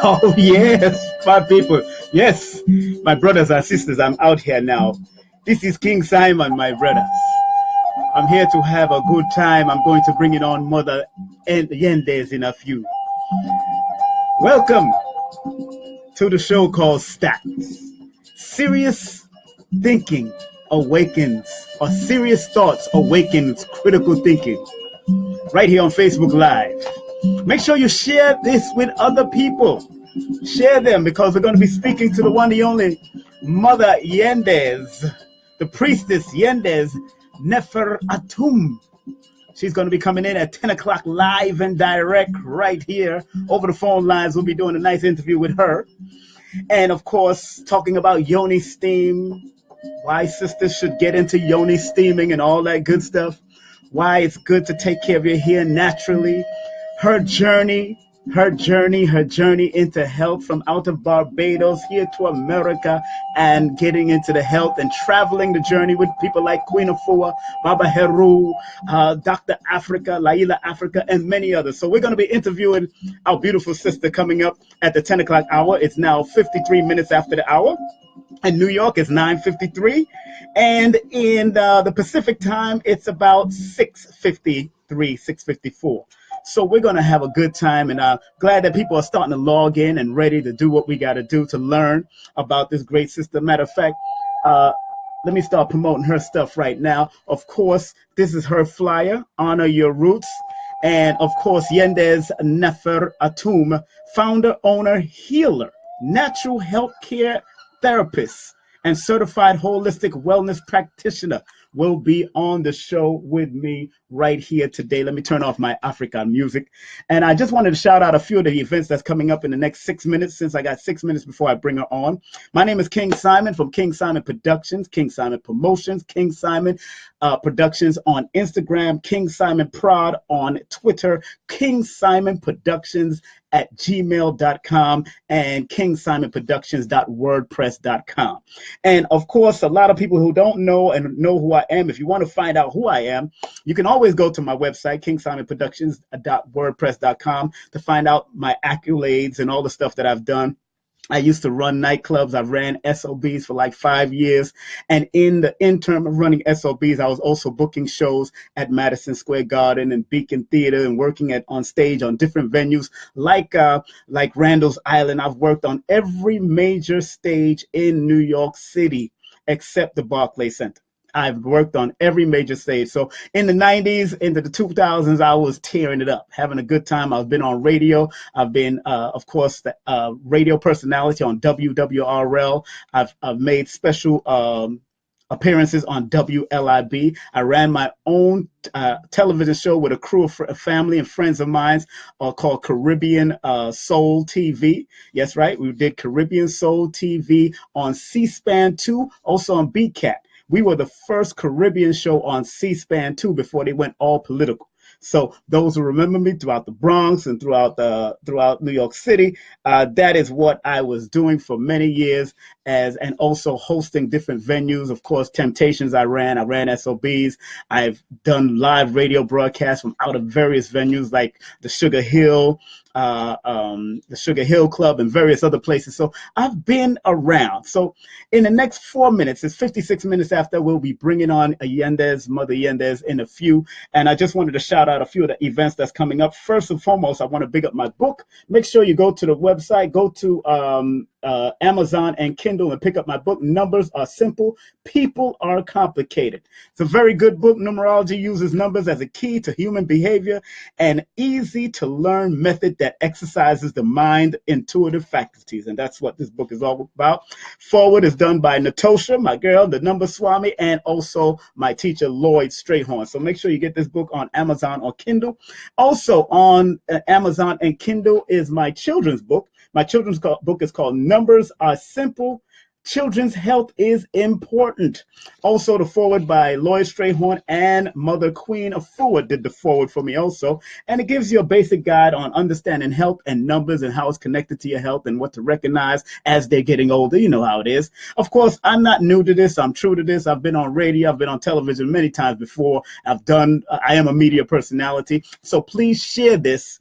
Oh, yes, my people. Yes, my brothers and sisters, I'm out here now. This is King Simon, my brothers. I'm here to have a good time. I'm going to bring it on Mother Yendys in a few. Welcome to the show called S.T.A.C.T. Serious thinking awakens, or serious thoughts awakens critical thinking. Right here on Facebook Live. Make sure you share this with other people. Share them because we're going to be speaking to the one, the only Mother Yendys, the Priestess Yendys, Nefer-Atum. She's going to be coming in at 10 o'clock live and direct right here over the phone lines. We'll be doing a nice interview with her. And of course, talking about Yoni steam, why sisters should get into Yoni steaming and all that good stuff. Why it's good to take care of your hair naturally. Her journey into health from out of Barbados here to America and getting into the health and traveling the journey with people like Queen Afua, Baba Heru, Dr. Africa, Laila Africa, and many others. So we're going to be interviewing our beautiful sister coming up at the 10 o'clock hour. It's now 53 minutes after the hour. In New York, it's 9:53. And in the Pacific time, it's about 6:53, 6:54. So we're going to have a good time, and glad that people are starting to log in and ready to do what we got to do to learn about this great sister. Matter of fact, let me start promoting her stuff right now. Of course, this is her flyer, Honor Your Roots. And of course, Yendys Nefer-Atum, founder, owner, healer, natural health care therapist, and certified holistic wellness practitioner, will be on the show with me right here today. Let me turn off my African music. And I just wanted to shout out a few of the events that's coming up in the next 6 minutes, since I got 6 minutes before I bring her on. My name is King Simon from King Simon Productions, King Simon Promotions, King Simon Productions on Instagram, King Simon Prod on Twitter, King Simon Productions at gmail.com, and kingsimonproductions.wordpress.com. And of course, a lot of people who don't know and know who I am, if you want to find out who I am, you can always go to my website, kingsimonproductions.wordpress.com, to find out my accolades and all the stuff that I've done. I used to run nightclubs. I ran SOBs for like 5 years. And in the interim of running SOBs, I was also booking shows at Madison Square Garden and Beacon Theater and working on stage on different venues like Randall's Island. I've worked on every major stage in New York City except the Barclays Center. I've worked on every major stage. So in the 90s, into the 2000s, I was tearing it up, having a good time. I've been on radio. I've been, of course, the radio personality on WWRL. I've made special appearances on WLIB. I ran my own television show with a crew of family and friends of mine called Caribbean Soul TV. Yes, right. We did Caribbean Soul TV on C-SPAN 2, also on BCAT. We were the first Caribbean show on C-SPAN 2 before they went all political. So those who remember me throughout the Bronx and throughout New York City, that is what I was doing for many years, and also hosting different venues. Of course, Temptations I ran SOBs. I've done live radio broadcasts from out of various venues like the Sugar Hill Club and various other places. So I've been around. So in the next 4 minutes, it's 56 minutes after, we'll be bringing on a Yendys, Mother Yendys, in a few. And I just wanted to shout out a few of the events that's coming up. First and foremost, I want to big up my book. Make sure you go to the website, go to Amazon and Kindle and pick up my book. Numbers are simple. People are complicated. It's a very good book. Numerology uses numbers as a key to human behavior, an easy to learn method that exercises the mind intuitive faculties. And that's what this book is all about. Forward is done by Natosha, my girl, the number Swami, and also my teacher, Lloyd Strayhorn. So make sure you get this book on Amazon or Kindle. Also on Amazon and Kindle is my children's book. My children's book is called Numbers Are Simple. Children's Health is Important. Also, the forward by Lloyd Strayhorn and Mother Queen Afua did the forward for me also. And it gives you a basic guide on understanding health and numbers and how it's connected to your health and what to recognize as they're getting older. You know how it is. Of course, I'm not new to this. I'm true to this. I've been on radio. I've been on television many times before. I am a media personality. So please share this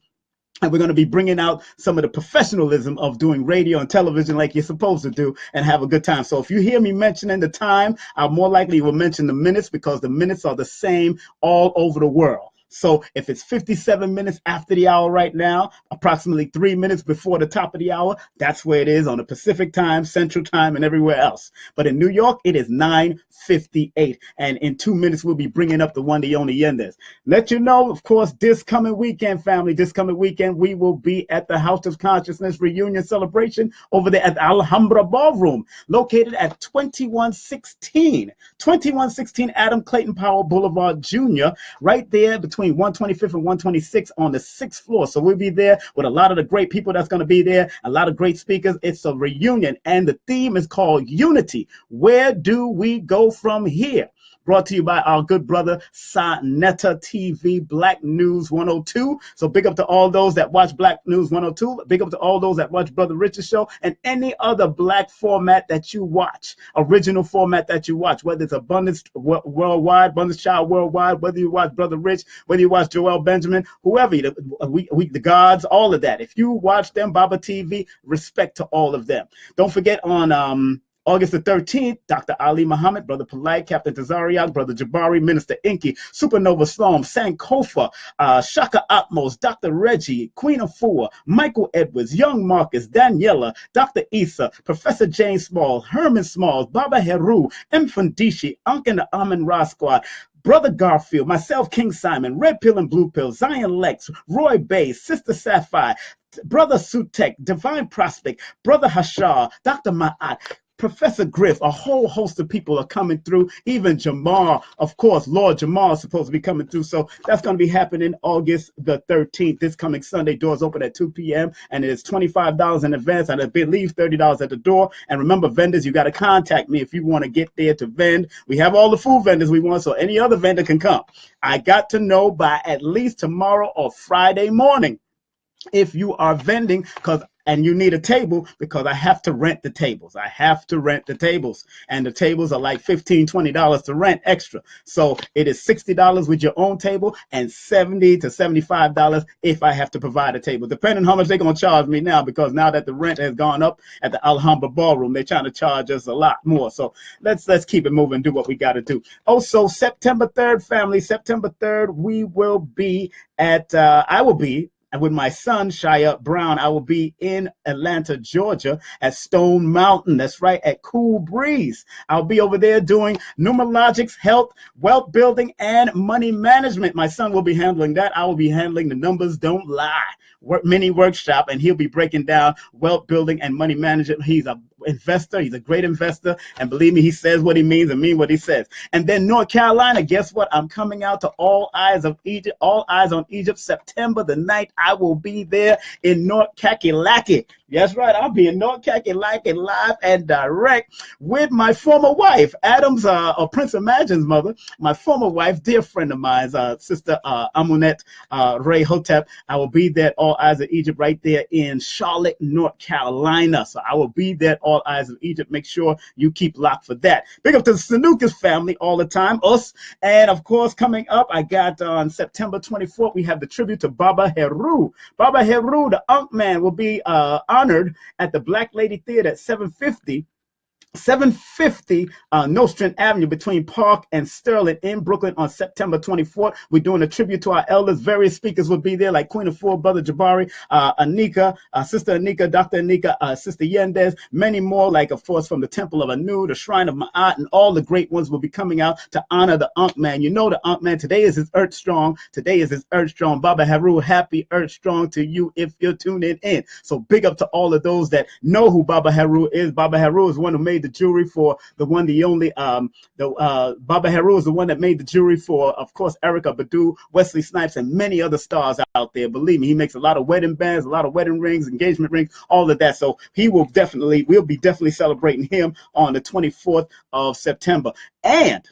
And we're going to be bringing out some of the professionalism of doing radio and television like you're supposed to do and have a good time. So if you hear me mentioning the time, I more likely will mention the minutes because the minutes are the same all over the world. So if it's 57 minutes after the hour right now, approximately 3 minutes before the top of the hour, that's where it is on the Pacific time, Central time, and everywhere else. But in New York, it is 9:58. And in 2 minutes, we'll be bringing up the one, the Yoni Yendys. Let you know, of course, this coming weekend, family, this coming weekend, we will be at the House of Consciousness reunion celebration over there at the Alhambra Ballroom, located at 2116 Adam Clayton Powell Boulevard Jr., right there between 125th and 126th on the 6th floor. So we'll be there with a lot of the great people that's going to be there, a lot of great speakers. It's a reunion, and the theme is called Unity. Where do we go from here? Brought to you by our good brother S.T.A.C.T TV, Black News 102. So big up to all those that watch Black News 102. Big up to all those that watch Brother Rich's show and any other Black format that you watch, original format that you watch, whether it's Abundance Worldwide, Abundance Child Worldwide, whether you watch Brother Rich, whether you watch Joel Benjamin, whoever, the gods, all of that. If you watch them, Baba TV, respect to all of them. Don't forget on August the 13th, Dr. Ali Muhammad, Brother Polite, Captain Tazariak, Brother Jabari, Minister Inky, Supernova Sloan, Sankofa, Shaka Atmos, Dr. Reggie, Queen Afua, Michael Edwards, Young Marcus, Daniela, Dr. Issa, Professor James Small, Herman Smalls, Baba Heru, M. Fundishi, Unk and the Amin Ra Squad, Brother Garfield, myself, King Simon, Red Pill and Blue Pill, Zion Lex, Roy Bay, Sister Sapphire, Brother Sutek, Divine Prospect, Brother Hashar, Dr. Ma'at, Professor Griff, a whole host of people are coming through. Even Jamar, of course, Lord Jamar is supposed to be coming through. So that's going to be happening August the 13th, this coming Sunday. Doors open at 2 p.m. and it is $25 in advance. I believe $30 at the door. And remember, vendors, you got to contact me if you want to get there to vend. We have all the food vendors we want, so any other vendor can come. I got to know by at least tomorrow or Friday morning if you are vending, and you need a table, because I have to rent the tables. I have to rent the tables. And the tables are like $15, $20 to rent extra. So it is $60 with your own table and $70 to $75 if I have to provide a table, depending on how much they're going to charge me now, because now that the rent has gone up at the Alhambra Ballroom, they're trying to charge us a lot more. So let's keep it moving, do what we got to do. Also, September 3rd, family, September 3rd, we will be at, I will be, and with my son, Shia Brown, I will be in Atlanta, Georgia at Stone Mountain. That's right, at Cool Breeze. I'll be over there doing numerologics, health, wealth building, and money management. My son will be handling that. I will be handling the numbers don't lie mini workshop, and he'll be breaking down wealth building and money management. He's a investor. He's a great investor. And believe me, he says what he means and mean what he says. And then North Carolina, guess what? I'm coming out to All Eyes of Egypt, All Eyes on Egypt, September the 9th. I will be there in North Kakalaki. That's right. I'll be in North Kakalaki live and direct with my former wife, Adam's, or Prince Imagine's mother, my former wife, dear friend of mine, Sister Amunet Ray Hotep. I will be there at All Eyes of Egypt right there in Charlotte, North Carolina. So I will be there at All Eyes of Egypt. Make sure you keep locked for that. Big up to the Sanukas family all the time, us. And of course, coming up, I got on September 24th, we have the tribute to Baba Heru. Baba Heru, the Unk Man, will be honored at the Black Lady Theater at 750 Nostrand Avenue between Park and Sterling in Brooklyn on September 24th. We're doing a tribute to our elders. Various speakers will be there, like Queen of Four, Brother Jabari, Anika, Sister Anika, Dr. Anika, Sister Yendys, many more, like, of course, from the Temple of Anu, the Shrine of Ma'at, and all the great ones will be coming out to honor the Ankh Man. You know the Ankh Man. Today is his Earth Strong. Today is his Earth Strong. Baba Heru, happy Earth Strong to you if you're tuning in. So big up to all of those that know who Baba Heru is. Baba Heru is one who made the jewelry for the one, the only, Baba Heru is the one that made the jewelry for, of course, Erykah Badu, Wesley Snipes, and many other stars out there. Believe me, he makes a lot of wedding bands, a lot of wedding rings, engagement rings, all of that. So we'll be definitely celebrating him on the 24th of September. And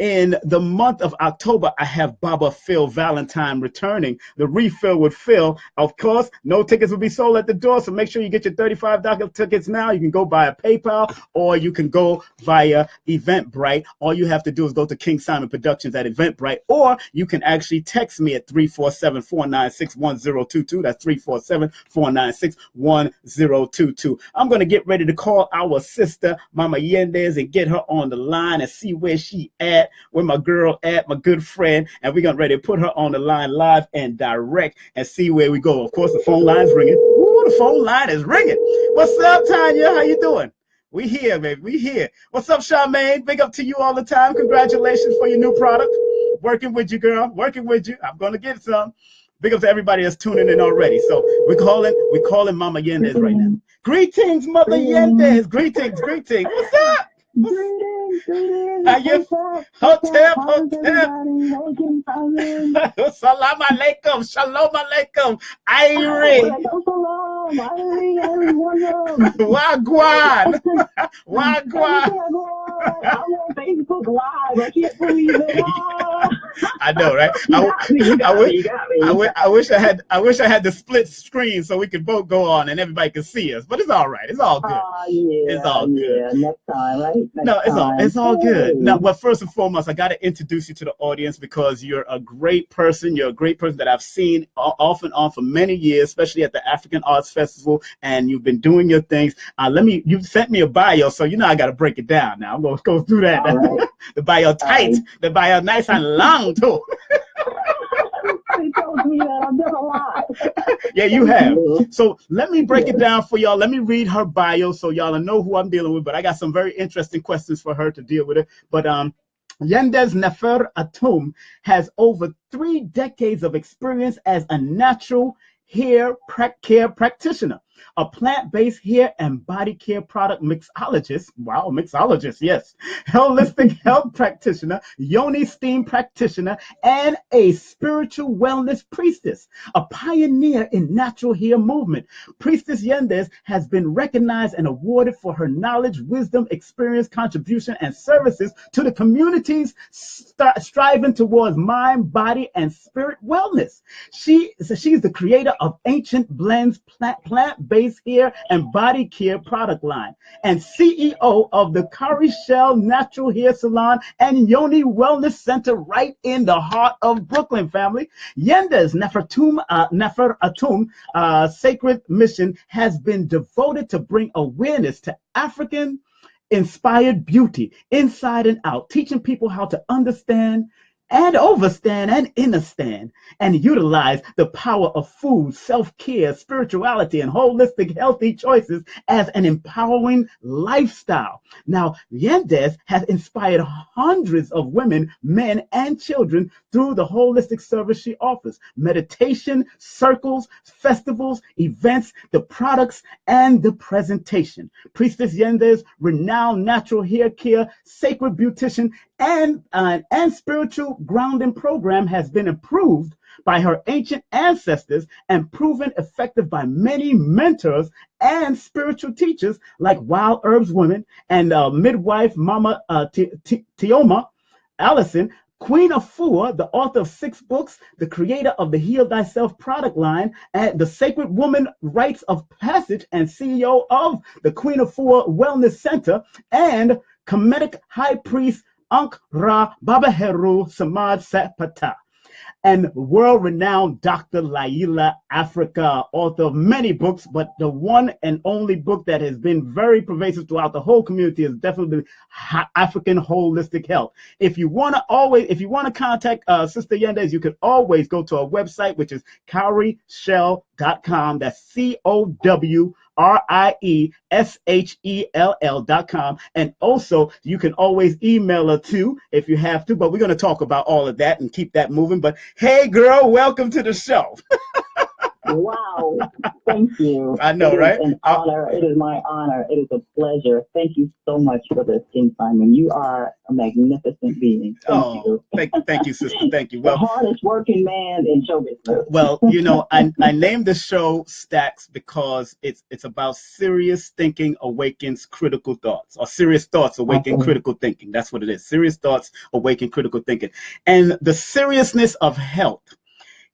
In the month of October, I have Baba Phil Valentine returning. The refill with Phil. Of course, no tickets will be sold at the door, so make sure you get your $35 tickets now. You can go via PayPal or you can go via Eventbrite. All you have to do is go to King Simon Productions at Eventbrite, or you can actually text me at 347-496-1022. That's 347-496-1022. I'm going to get ready to call our sister, Mama Yendys, and get her on the line and see where she at, where my girl at, my good friend, and we're going to ready to put her on the line live and direct and see where we go. Of course, the phone line's ringing. Ooh, the phone line is ringing. What's up, Tanya? How you doing? We here, baby. We here. What's up, Charmaine? Big up to you all the time. Congratulations for your new product. Working with you, girl. Working with you. I'm going to get some. Big up to everybody that's tuning in already. So we're calling Mama Yendys right now. Greetings, Mother Yendys. Greetings. What's up? Greetings. How you? Hotep. Salam alaikum. Shalom alaikum. Irie. Wagwan. Wagwan. I'm on Facebook Live. I can't believe it. I know, right? I wish I had the split screen so we could both go on and everybody could see us. But it's all right. It's all good. Yeah, it's all good. Yeah, next time, right? It's all good. Now, but first and foremost, I got to introduce you to the audience because you're a great person. You're a great person that I've seen off and on for many years, especially at the African Arts Festival, and you've been doing your things. You sent me a bio, so you know I got to break it down now. I'm going to go through that. Right. The bio tight, the bio nice and long, too. He told me that I've done a lot. Yeah, you have. So let me break it down for y'all. Let me read her bio so y'all know who I'm dealing with. But I got some very interesting questions for her to deal with it. But Yendys Nefer-Atum has over 3 decades of experience as a natural hair care practitioner, a plant-based hair and body care product mixologist. Wow, mixologist, yes. Holistic health practitioner, Yoni steam practitioner, and a spiritual wellness priestess, a pioneer in natural hair movement. Priestess Yendys has been recognized and awarded for her knowledge, wisdom, experience, contribution, and services to the communities striving towards mind, body, and spirit wellness. She's the creator of Ancient Blends plant-based hair and body care product line, and CEO of the Kari Shell Natural Hair Salon and Yoni Wellness Center right in the heart of Brooklyn, family. Yendys Nefer-Atum sacred mission has been devoted to bring awareness to African inspired beauty inside and out, teaching people how to understand and overstand and understand and utilize the power of food, self-care, spirituality, and holistic healthy choices as an empowering lifestyle. Now, Yendys has inspired hundreds of women, men, and children through the holistic service she offers: meditation, circles, festivals, events, the products, and the presentation. Priestess Yendys, renowned natural hair care, sacred beautician, and spiritual grounding program has been approved by her ancient ancestors and proven effective by many mentors and spiritual teachers like Wild Herbs Women and midwife Mama Tioma Allison, Queen of Four, the author of 6 books, the creator of the Heal Thyself product line, and the Sacred Woman Rites of Passage, and CEO of the Queen of Four Wellness Center, and Kemetic High Priest Ankh Ra Baba Heru Samad Sapata, and world-renowned Dr. Laila Africa, author of many books, but the one and only book that has been very pervasive throughout the whole community is definitely African Holistic Health. If you want to contact Sister Yendys, you can always go to our website, which is cowrieshell.com. That's COWRIESHELL.com. And also, you can always email her too if you have to, but we're going to talk about all of that and keep that moving. But hey, girl, welcome to the show. Wow. Thank you. I know, It is right? an honor. It is my honor. It is a pleasure. Thank you so much for this, King Simon. You are a magnificent being. Thank Oh, you. thank you, sister. Thank you. The hardest working man in show business. Well, I named the show Stacks because it's about serious thinking awakens critical thoughts, or serious thoughts awaken Absolutely. critical thinking. That's what it is. Serious thoughts awaken critical thinking. And the seriousness of health,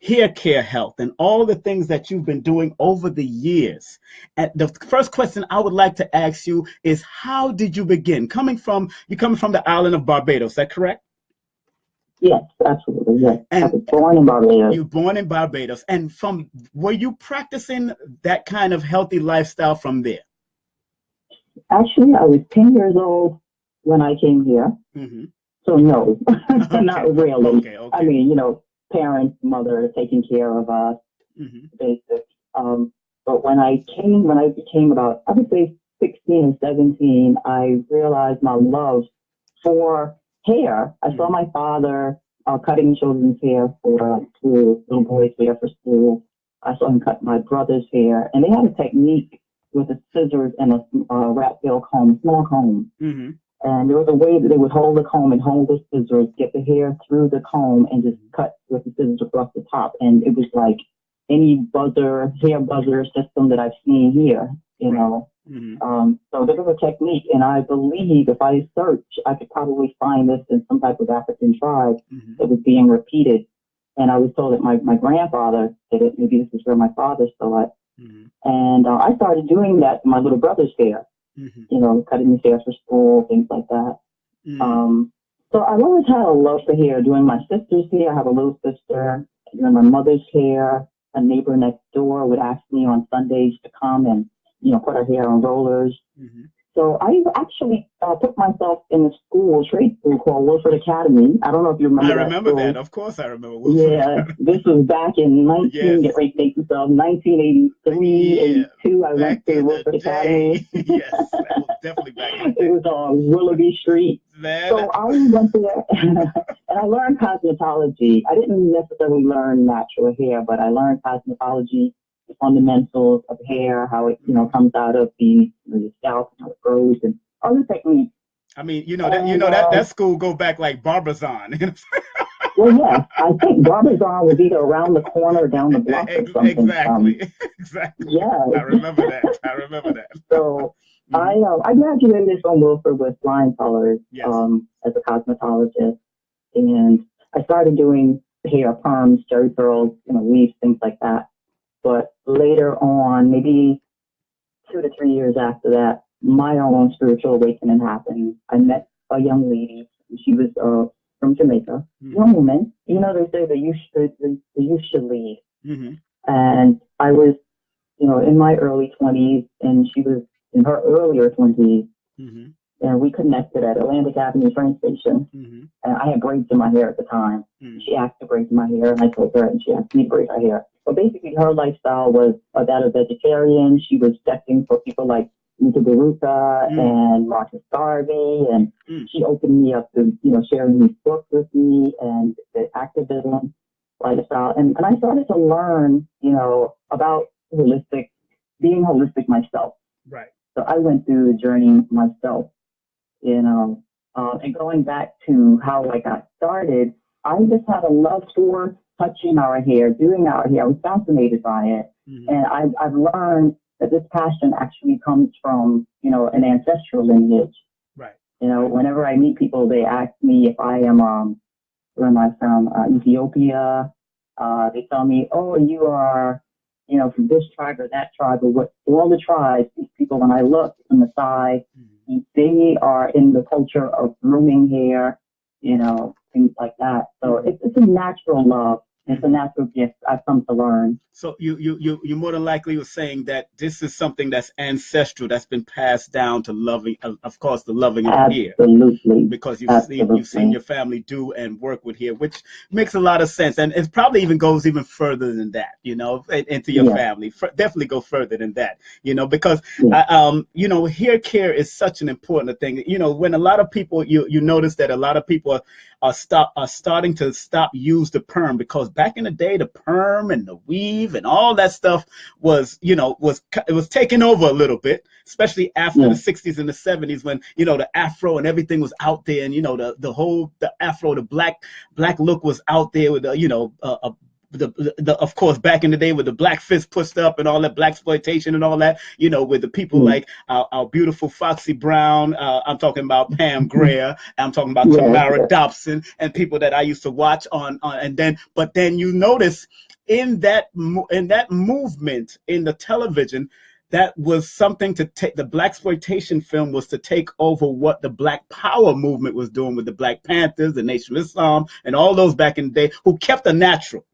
hair care health, and all the things that you've been doing over the years. And the first question I would like to ask you is, how did you begin? You're coming from the island of Barbados, is that correct? Yes, absolutely. Yes. I And was born in you Barbados. were born in Barbados. And were you practicing that kind of healthy lifestyle from there? Actually, I was 10 years old when I came here. Hmm. So no, Okay. not really. Okay. I Okay. mean, parents, mother taking care of us, Hmm. basic. But when I became about, I would say 16 or 17, I realized my love for hair. I saw Hmm. my father cutting children's hair for school, little boys' hair for school. I saw him cut my brother's hair, and they had a technique with the scissors and a rat tail comb, small comb. Hmm. And there was a way that they would hold the comb and hold the scissors, get the hair through the comb, and just cut with the scissors across the top. And it was like any hair buzzer system that I've seen here, you Right. know. Hmm. So there was a technique, and I believe if I search, I could probably find this in some type of African tribe Hmm. that was being repeated. And I was told that my grandfather did it. Maybe this is where my father saw it. Hmm. And I started doing that to my little brother's hair, Hmm. cutting his hair for school, things like that. Hmm. So I've always had a love for hair. Doing my sister's hair, I have a little sister. Doing my mother's hair, a neighbor next door would ask me on Sundays to come and, put her hair on rollers. Hmm. So I actually put myself in a trade school called Wilford Academy. I don't know if you I remember that remember that. school. Of course, I remember Wilford Yeah, Academy. this was back in Yes. get ready to date yourself, 1983, Yeah. 82. I Back went to in the Wilford Academy. day. Yes, that was definitely back in the It day. was on Willoughby Street. Man. So I went there and I learned cosmetology. I didn't necessarily learn natural hair, but I learned cosmetology, the fundamentals of hair, how it, comes out of the scalp, how it grows, and other techniques. I mean, And that school go back like Barbizon. well, yeah, I think Barbizon was either around the corner or down the block or something. Exactly. Exactly. Yeah. I remember that. I remember that. So Hmm. I graduated from Wilford with flying colors Yes. as a cosmetologist, and I started doing hair perms, jerry curls, weaves, things like that. But later on, maybe 2 to 3 years after that, my own spiritual awakening happened. I met a young lady. She was from Jamaica, Hmm. young woman. They say that you should lead. Hmm. And I was, in my early 20s, and she was in her earlier 20s, Hmm. and we connected at Atlantic Avenue train station. Hmm. And I had braids in my hair at the time. Hmm. She asked to braid my hair, and I told her, and she asked me to braid her hair. But basically, her lifestyle was that of vegetarian. She was checking for people like Mita Baruka Hmm. and Marcus Garvey, and Hmm. she opened me up to, sharing these books with me and the activism lifestyle. And I started to learn, about being holistic myself. Right. So I went through the journey myself, and going back to how I got started, I just had a love for touching our hair, doing our hair. I was fascinated by it. Hmm. And I've learned that this passion actually comes from, an ancestral lineage. Right. Whenever I meet people, they ask me if I am, where am I from? Ethiopia. They tell me, oh, you are, from this tribe or that tribe or what, all the tribes, these people, when I look on the side, Hmm. they are in the culture of grooming hair, things like that. So Hmm. it's a natural love. It's a Hmm. natural gift I've come to learn. So you more than likely were saying that this is something that's ancestral, that's been passed down to loving, of course, the loving of hair, Absolutely. because you've seen Absolutely. your family do and work with hair, which makes a lot of sense, and it probably even goes even further than that, into your Yeah. family. Definitely go further than that, because Yeah. hair care is such an important thing. When a lot of people, you notice that a lot of people are starting to stop use the perm, because back in the day, the perm and the weave weave and all that stuff was, it was taken over a little bit, especially after the 60s and the 70s when, the Afro and everything was out there, and, the Afro, the black look was out there with of course, back in the day with the black fist pushed up and all that black exploitation and all that, with the people like our beautiful Foxy Brown. I'm talking about Pam Grier. I'm talking about Tamara Dobson and people that I used to watch but then you notice in that movement in the television, that was something to take. The black exploitation film was to take over what the Black Power movement was doing with the Black Panthers, the Nation of Islam, and all those back in the day who kept the natural.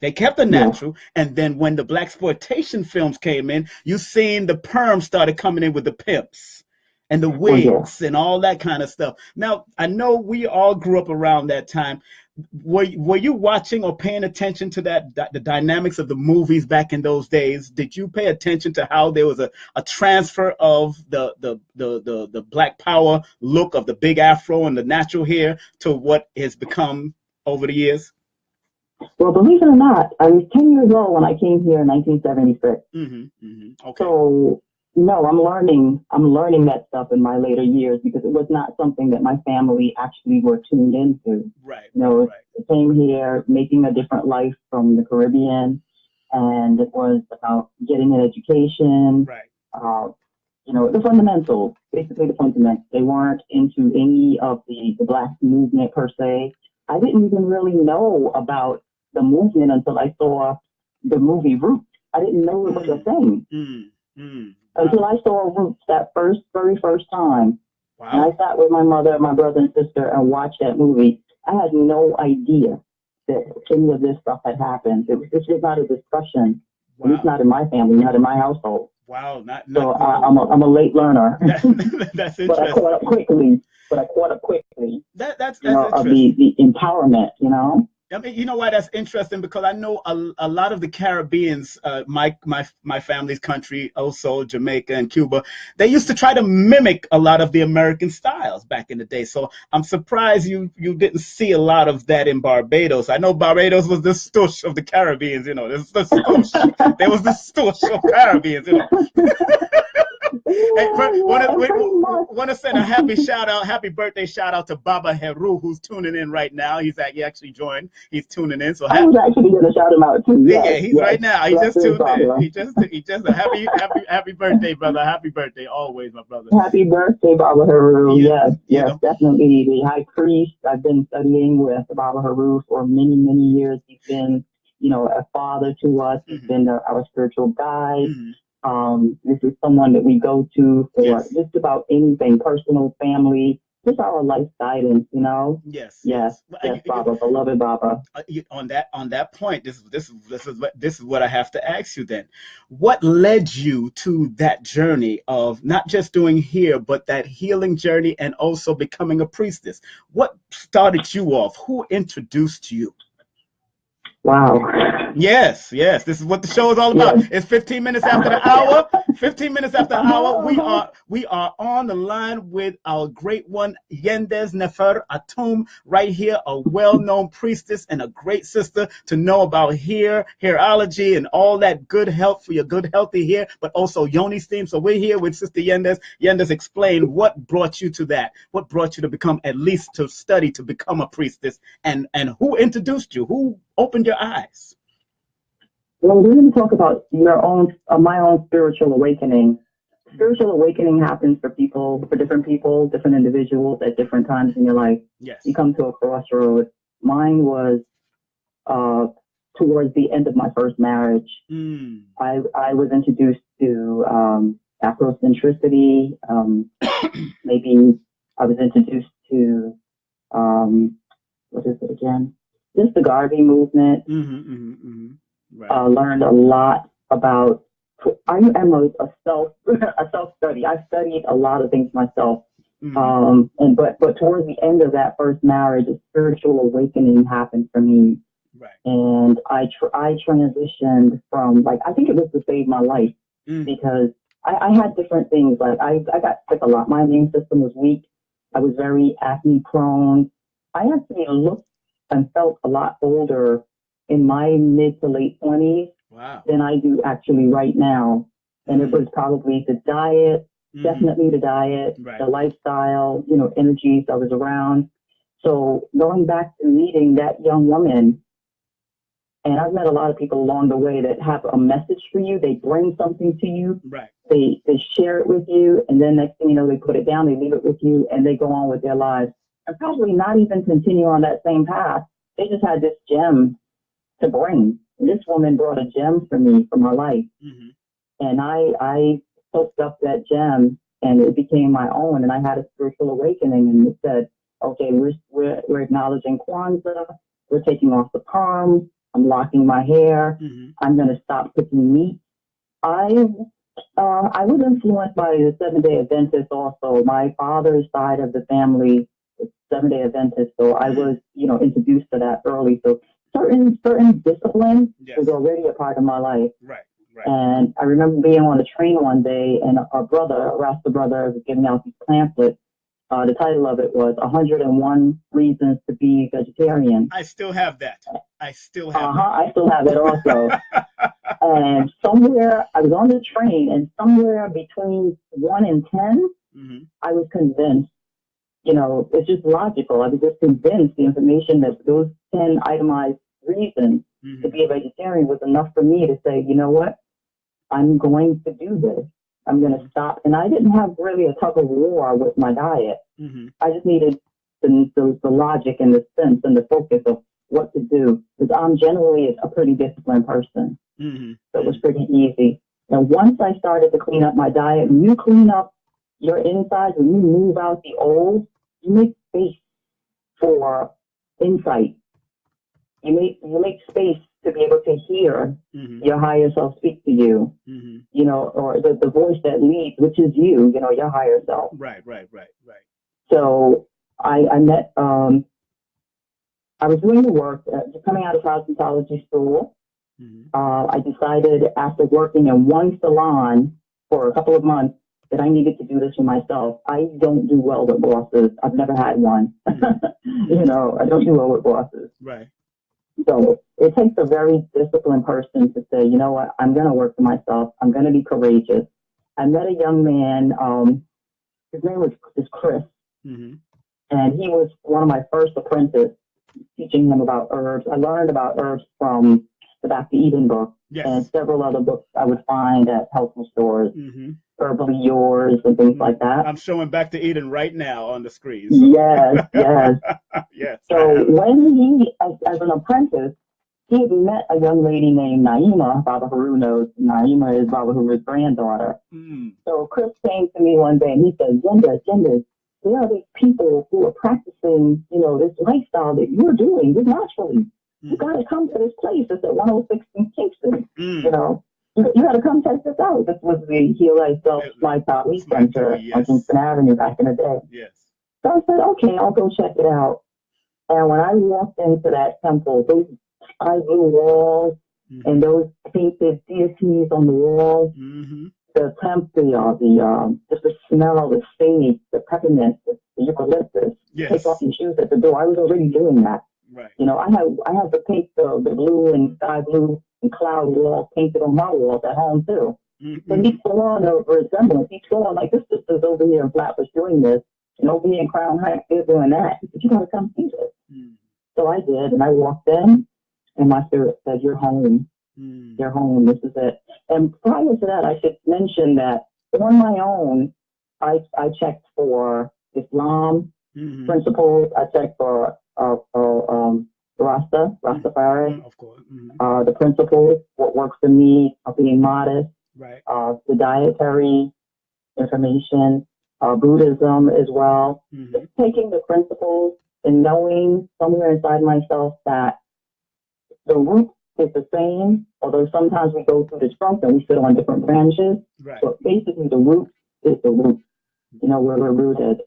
They kept the natural, and then when the black exploitation films came in, you seen the perms started coming in with the pimps and the wigs and all that kind of stuff. Now, I know we all grew up around that time. Were you watching or paying attention to the dynamics of the movies back in those days? Did you pay attention to how there was a transfer of the Black Power look of the big afro and the natural hair to what has become over the years? Well, believe it or not, I was 10 years old when I came here in 1976. Okay. So, no, I'm learning that stuff in my later years because it was not something that my family actually were tuned into. Right. It came here making a different life from the Caribbean, and it was about getting an education. Right. The fundamentals, basically the fundamentals. They weren't into any of the black movement per se. I didn't even really know about the movement until I saw the movie Roots. I didn't know it was a thing until I saw Roots that very first time. Wow. And I sat with my mother, my brother, and sister and watched that movie. I had no idea that any of this stuff had happened. This was not a discussion. Wow. At least not in my family, not in my household. Wow. I'm a late learner. That's interesting. But I caught up quickly. That's of the empowerment, I mean, you know why that's interesting? Because I know a lot of the Caribbeans, my family's country, also Jamaica and Cuba, they used to try to mimic a lot of the American styles back in the day. So I'm surprised you didn't see a lot of that in Barbados. I know Barbados was the stoosh of the Caribbeans, there was the stoosh of Caribbeans, Hey, want to send a happy birthday shout out to Baba Heru, who's tuning in right now. He actually joined. He's tuning in. So I was actually going to shout him out too. He's right now. He just tuned in. He just a happy birthday, brother. Happy birthday, always, my brother. Happy birthday, Baba Heru. Yes, definitely the high priest. I've been studying with Baba Heru for many, many years. He's been, a father to us. He's been our spiritual guide. This is someone that we go to for just about anything, personal, family, just our life guidance, Yes, Baba, beloved Baba. On that point, this is what I have to ask you then. What led you to that journey of not just doing here, but that healing journey and also becoming a priestess? What started you off? Who introduced you? Wow. Yes. This is what the show is all about. Yes. It's 15 minutes after the hour. 15 minutes after the hour. We are on the line with our great one, Yendys Nefer-Atum, right here, a well-known priestess and a great sister to know about hairology and all that good health for your good healthy hair, but also Yoni steam. So we're here with Sister Yendys. Yendys, explain what brought you to that. What brought you to become, at least to study, to become a priestess, and who introduced you? Who opened your eyes? Well, we're going to talk about my own spiritual awakening. Spiritual awakening happens for different people, different individuals at different times in your life. Yes. You come to a crossroads. Mine was towards the end of my first marriage. I was introduced to Afrocentricity. Maybe I was introduced to what is it again? Just the Garvey movement. Right. Learned a lot about. I am a self study. I studied a lot of things myself. But towards the end of that first marriage, a spiritual awakening happened for me. Right. And I transitioned from, I think it was to save my life because I had different things. I got sick a lot. My immune system was weak. I was very acne prone. I actually looked and felt a lot older in my mid to late 20s than I do actually right now. And it was probably the diet, definitely the diet, the lifestyle, you know, energies I was around. So going back to meeting that young woman, and I've met a lot of people along the way that have a message for you. They bring something to you. They share it with you. And then next thing you know, they put it down, they leave it with you, and they go on with their lives. And probably not even continue on that same path. They just had this gem to bring. And this woman brought a gem for me for my life. And I soaked up that gem, and it became my own. And I had a spiritual awakening, and it said, okay, we're acknowledging Kwanzaa. We're taking off the perm. I'm locking my hair. I'm going to stop cooking meat. I was influenced by the Seventh-day Adventists also. My father's side of the family is Seventh-day Adventist, so I was, you know, introduced to that early. So certain discipline was already a part of my life. And I remember being on a train one day, and a Rasta brother, was giving out these pamphlets. The title of it was 101 Reasons to Be Vegetarian. I still have that. I still have I still have it also. And somewhere, I was on the train, and somewhere between 1 and 10, I was convinced, you know, it's just logical. I was just convinced the information that those 10 itemized reasons to be a vegetarian was enough for me to say, you know what, I'm going to do this. I'm going to stop. And I didn't have really a tug of war with my diet. I just needed the logic and the sense and the focus of what to do. Because I'm generally a pretty disciplined person. So it was pretty easy. And once I started to clean up my diet, when you clean up your insides, when you move out the old, you make space for insight. You make space to be able to hear your higher self speak to you, you know, or the voice that leads, which is you, you know, your higher self. Right. So I met, I was doing the work, coming out of cosmetology school. I decided after working in one salon for a couple of months that I needed to do this for myself. I don't do well with bosses. I've never had one. You know, I don't do well with bosses. So it takes a very disciplined person to say, you know what, I'm going to work for myself. I'm going to be courageous. I met a young man, his name was Chris, and he was one of my first apprentices, teaching him about herbs. I learned about herbs from the Back to Eden book and several other books I would find at health food stores, Herbally Yours and things like that. I'm showing Back to Eden right now on the screen. So. Yes. So when he, as an apprentice, he had met a young lady named Naima. Baba Haru knows Naima is Baba Haru's granddaughter. So Chris came to me one day and he said, Yendys, there are these people who are practicing, you know, this lifestyle that you're doing just naturally. You got to come to this place. It's at 106 in Kingston. You know, you got to come check this out. This was the Heal Thyself Smile Talk Center on Kingston Avenue back in the day. So I said, okay, I'll go check it out. And when I walked into that temple, those sky blue walls and those painted deities on the walls, the just the smell, the sage, the peppermint, the eucalyptus. Take off your shoes at the door. I was already doing that. You know, I have the paint, the blue and sky blue and cloud wall painted on my walls at home too. So he saw a resemblance. He saw like this sister's over here in Flatbush doing this, and over here in Crown Heights they're doing that. He said, you gotta come see this. So I did, and I walked in, and my spirit said, "You're home. You're home. This is it." And prior to that, I should mention that on my own, I checked for Islam principles. I checked for Rastafari, of course. the principles, what works for me, being modest, the dietary information, Buddhism as well. Just taking the principles and knowing somewhere inside myself that the root is the same, although sometimes we go through the trunk and we sit on different branches. But basically the root is the root, you know, where we're rooted.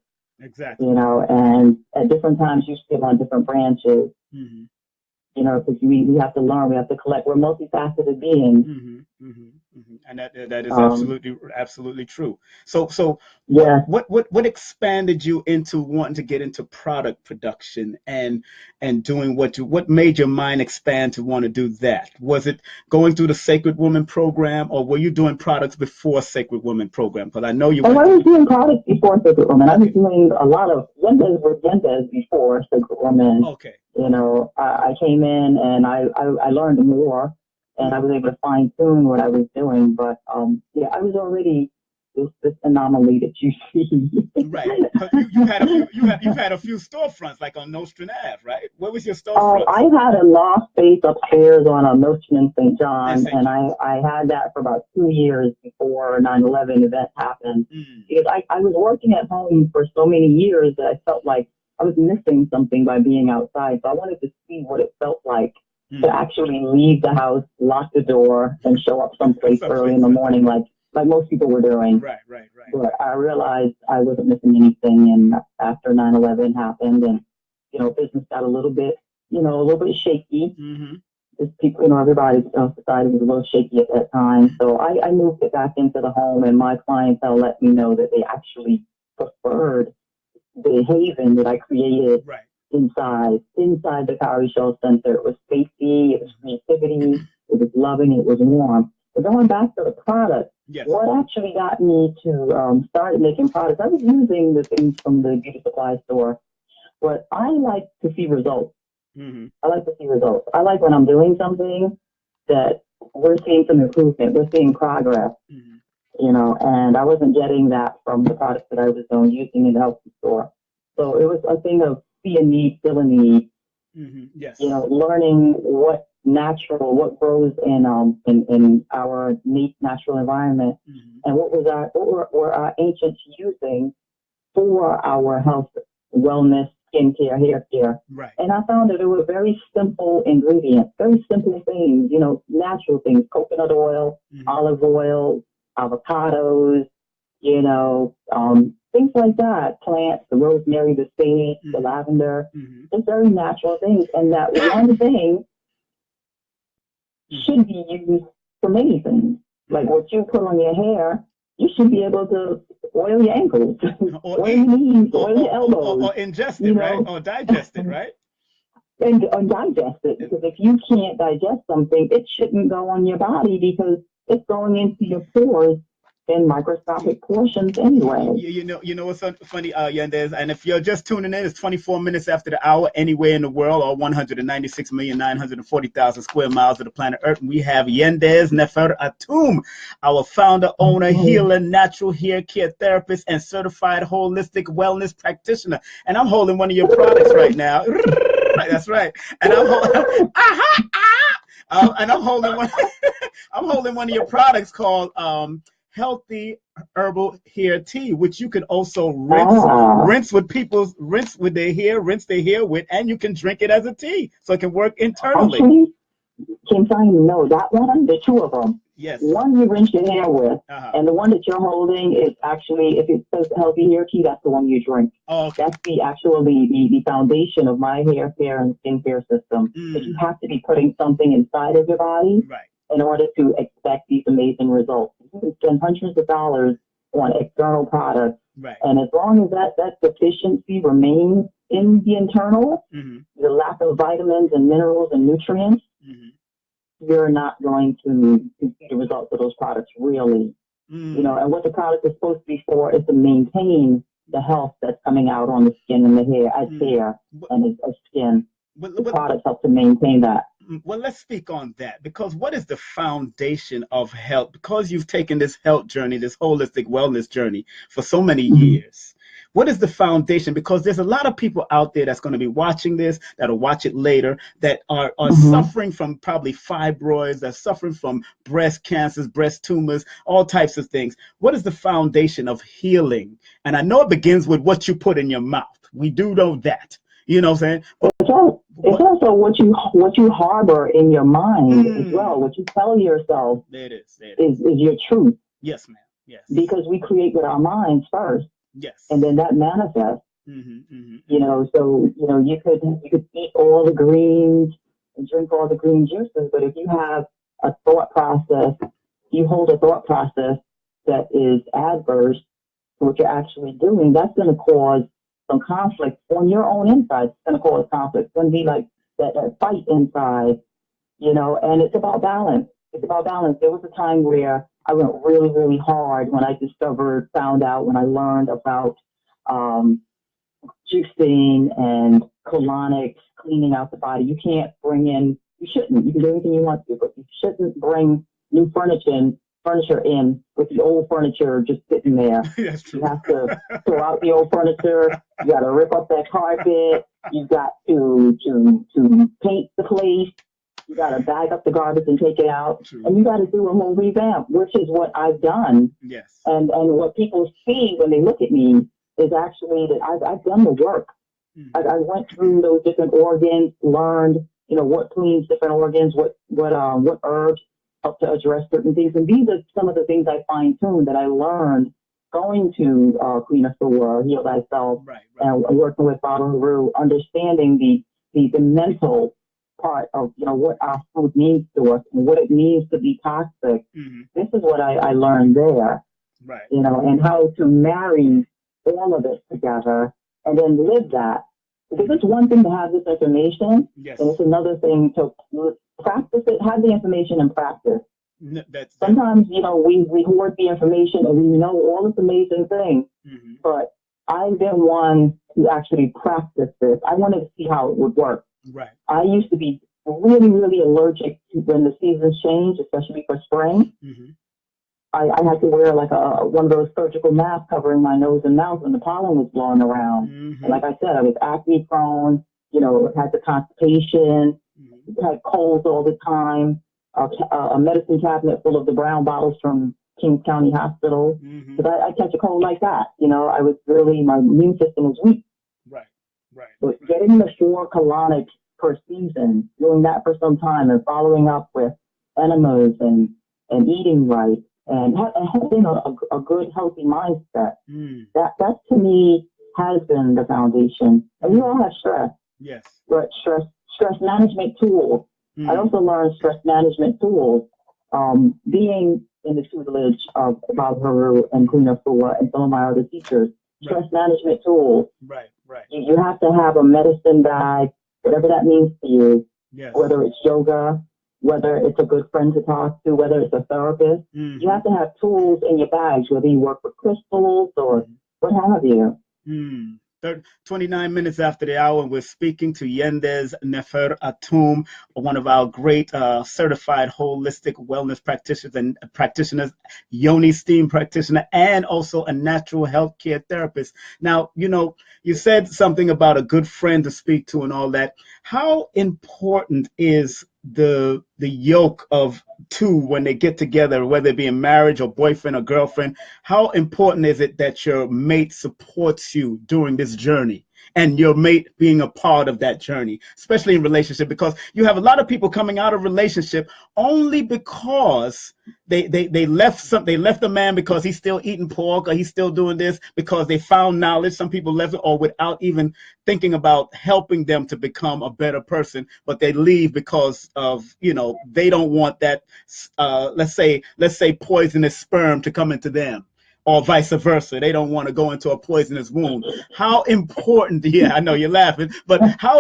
Exactly. You know, and at different times you sit on different branches. You know, because we have to learn, we have to collect. We're multifaceted beings. And that is Um, absolutely true. So yeah. what expanded you into wanting to get into product production and doing what made your mind expand to want to do that? Was it going through the Sacred Woman program, or were you doing products before Sacred Woman program? Because I know you And went I to. was doing products before Sacred Woman. I was Okay. doing a lot of Yendys with Yendys before Sacred Woman. Okay. You know, I came in and I learned more and I was able to fine tune what I was doing. But yeah, I was already this anomaly that you see. Right. Because you've had a few you've had a few storefronts like on Nostrand Ave, right? Where was your storefronts? I had a loft space upstairs on a Notion in St. In John, St. and John's. I had that for about 2 years before 9/11 event happened. Because I was working at home for so many years that I felt like I was missing something by being outside. So I wanted to see what it felt like to actually leave the house, lock the door, and show up someplace early in the morning, like most people were doing. Right. But I realized I wasn't missing anything, and after 9/11 happened, and business got a little bit, a little bit shaky. Just people, everybody's society was a little shaky at that time. So I moved it back into the home, and my clientele let me know that they actually preferred the haven that I created Right. inside the Cowrie Show Center. It was safety, it was creativity, it was loving, it was warm. But going back to the product, Yes. what actually got me to start making products? I was using the things from the beauty supply store, but I like to see results. I like to see results. I like when I'm doing something that we're seeing some improvement, we're seeing progress, and I wasn't getting that from the products that I was using in the health store. So it was a thing of see a need, fill a need, Yes. learning what grows in our neat natural environment, and what were our ancients using for our health, wellness, skincare, hair care. Right. And I found that it were very simple ingredients, very simple things, natural things, coconut oil, olive oil, avocados, things like that, plants, the rosemary, the sage, the lavender, just very natural things. And that one thing should be used for many things. Like what you put on your hair, you should be able to oil your ankles, oil your knees, oil your elbows. Or ingest it, right? Or digest it, right? And digest it. Because if you can't digest something, it shouldn't go on your body because it's going into your pores in microscopic portions anyway. You know what's funny, Yendys? And if you're just tuning in, it's 24 minutes after the hour anywhere in the world, or 196,940,000 square miles of the planet Earth. And we have Yendys Nefer-Atum, our founder, owner, healer, natural hair care therapist, and certified holistic wellness practitioner. And I'm holding one of your products right now. That's right. And I'm holding, and I'm holding one. I'm holding one of your products called Healthy Herbal Hair Tea, which you can also rinse with their hair, rinse their hair with, and you can drink it as a tea, so it can work internally. Actually, Kim, I know that one, the two of them. Yes. One you rinse your hair with, and the one that you're holding is actually, if it says healthy hair tea, that's the one you drink. Oh, okay. That's the foundation of my hair care and skincare system. But you have to be putting something inside of your body in order to expect these amazing results. You can spend hundreds of dollars on external products, and as long as that deficiency remains in the internal, the lack of vitamins and minerals and nutrients, you're not going to see the results of those products really. And what the product is supposed to be for is to maintain the health that's coming out on the skin and the hair, as hair and as skin. The products help to maintain that. Well, let's speak on that, because what is the foundation of health? Because you've taken this health journey, this holistic wellness journey for so many years. What is the foundation? Because there's a lot of people out there that's going to be watching this, that'll watch it later, that are suffering from probably fibroids, that's suffering from breast cancers, breast tumors, all types of things. What is the foundation of healing? And I know it begins with what you put in your mouth. We do know that. You know what I'm saying? But it's also what you harbor in your mind as well. What you tell yourself is your truth. Yes, ma'am. Yes. Because we create with our minds first. Yes. And then that manifests. So you could eat all the greens and drink all the green juices, but if you have a thought process you hold a thought process that is adverse to what you're actually doing, that's going to cause some conflict on your own inside. It's going to cause conflict. It's going to be like that fight inside, you know, and it's about balance. It's about balance. There was a time where I went really, really hard when I found out, when I learned about juicing and colonics, cleaning out the body. You can't bring in, you shouldn't, you can do anything you want to, but you shouldn't bring new furniture in with the old furniture just sitting there. That's true. You have to throw out the old furniture. You got to rip up that carpet. You've got to paint the place. You got to bag up the garbage and take it out. True. And you got to do a whole revamp, which is what I've done. Yes. And what people see when they look at me is actually that I've done the work. Mm-hmm. I went through those different organs, learned, you know, what cleans different organs, what herbs help to address certain things. And these are some of the things I fine-tuned that I learned going to Queen Afua, Heal Thyself, right. And working with Baba Haru, understanding the mental part of, you know, what our food means to us and what it means to be toxic. Mm-hmm. This is what I learned there, right. You know, and how to marry all of it together and then live that. Because it's one thing to have this information, yes. And it's another thing to practice it, have the information and practice. No, sometimes, you know, we hoard the information and we know all this amazing things, mm-hmm. But I've been one to actually practice this. I wanted to see how it would work. Right. I used to be really, really allergic to when the seasons change, especially for spring. Mm-hmm. I had to wear like one of those surgical masks covering my nose and mouth when the pollen was blowing around. Mm-hmm. And like I said, I was acne prone, you know, had the constipation, mm-hmm. Had colds all the time, a medicine cabinet full of the brown bottles from Kings County Hospital. Mm-hmm. But I catch a cold like that. You know, I was really, my immune system was weak. Right, right. But getting the 4 colonics per season, doing that for some time and following up with enemas and eating right, and having a good, healthy mindset. Mm. That to me has been the foundation. And we all have stress. Yes. But stress management tools. Mm. I also learned stress management tools. Being in the tutelage of Bob Haru and Queen Afua and some of my other teachers, stress management tools. Right, right. You have to have a medicine bag, whatever that means to you. Yes. Whether it's yoga, whether it's a good friend to talk to, whether it's a therapist. Mm-hmm. You have to have tools in your bags, whether you work with crystals or what have you. Mm. 29 minutes after the hour, we're speaking to Yendys Nefer-Atum, one of our great certified holistic wellness practitioners, Yoni STEAM practitioner, and also a natural health care therapist. Now, you know, you said something about a good friend to speak to and all that. How important is the yoke of two when they get together, whether it be in marriage or boyfriend or girlfriend? How important is it that your mate supports you during this journey and your mate being a part of that journey, especially in relationship? Because you have a lot of people coming out of relationship only because they left the man because he's still eating pork or he's still doing this because they found knowledge. Some people left it or without even thinking about helping them to become a better person, but they leave because of, you know, they don't want that let's say poisonous sperm to come into them, or vice versa. They don't want to go into a poisonous wound. How important? Yeah, I know you're laughing, but how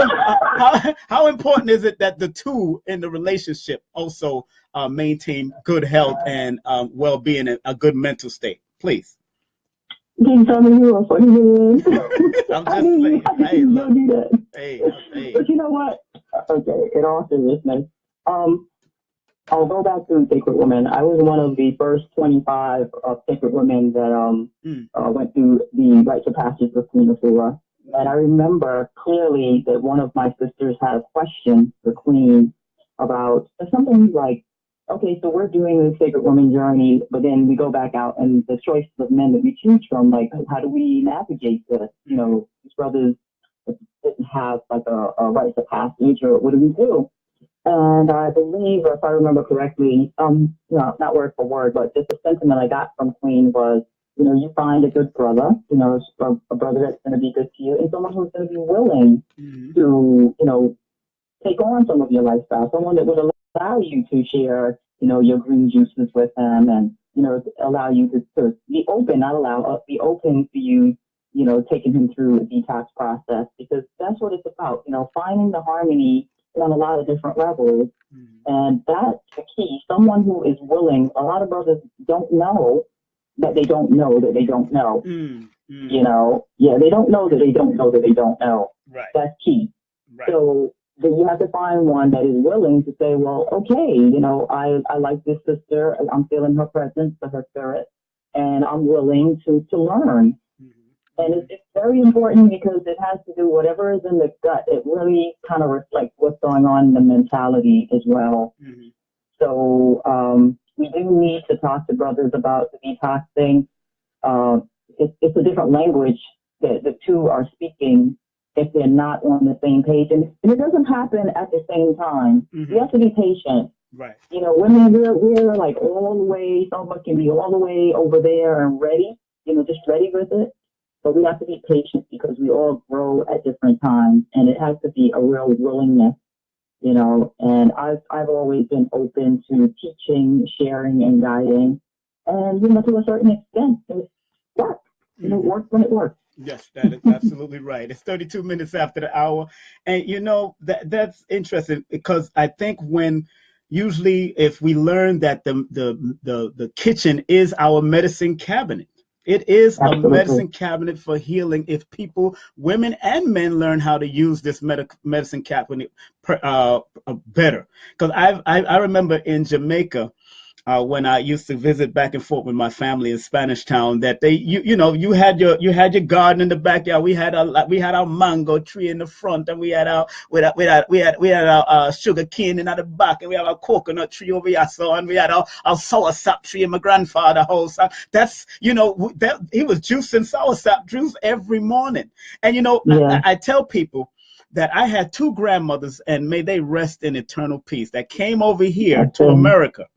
important is it that the two in the relationship also maintain good health and well-being and a good mental state? Please. Can you tell me you a funny man? I'm just saying. Hey, look. Don't do that. Hey. But you know what? Okay, in all seriousness, I'll go back to Sacred Women. I was one of the first 25 Sacred Women that went through the rites of passage with Queen Afua. And I remember clearly that one of my sisters had a question for Queen about something like, okay, so we're doing the Sacred Woman journey, but then we go back out and the choices of men that we choose from, like, how do we navigate this? You know, these brothers didn't have like a rites of passage, or what do we do? And I believe, if I remember correctly, no, not word for word, but just the sentiment I got from Queen was, you know, you find a good brother, you know, a brother that's going to be good to you, and someone who's going to be willing to, you know, take on some of your lifestyle, someone that would allow you to share, your green juices with them, and allow you to be open, not allow, be open to you, taking him through a detox process, because that's what it's about, finding the harmony on a lot of different levels. And that's the key. Someone who is willing. A lot of brothers don't know that they don't know that they don't know. Yeah, they don't know that they don't know that they don't know. Right. That's key. Right. So then you have to find one that is willing to say, well, okay, I like this sister. I'm feeling her presence, her spirit, and I'm willing to learn. And it's very important, because it has to do, whatever is in the gut, it really kind of reflects what's going on in the mentality as well. So we do need to talk to brothers about the detox thing. It's a different language that the two are speaking if they're not on the same page. And it doesn't happen at the same time. You have to be patient. Right. Women, we're like all the way, someone can be all the way over there and ready, just ready with it. But we have to be patient, because we all grow at different times, and it has to be a real willingness, and I've always been open to teaching, sharing, and guiding. And, to a certain extent, it works. It works when it works. Yes, that is absolutely right. It's 32 minutes after the hour. And, that's interesting, because I think usually if we learn that the kitchen is our medicine cabinet, it is Absolutely. a medicine cabinet for healing. If people, women and men, learn how to use this medicine cabinet better. Because I remember in Jamaica, when I used to visit back and forth with my family in Spanish Town, that you had your garden in the backyard. We had our mango tree in the front, and we had our sugar cane in the back, and we have our coconut tree over here. So, and we had our soursop tree in my grandfather's house. That's that he was juicing soursop juice every morning. And I tell people that I had two grandmothers, and may they rest in eternal peace, that came over here to America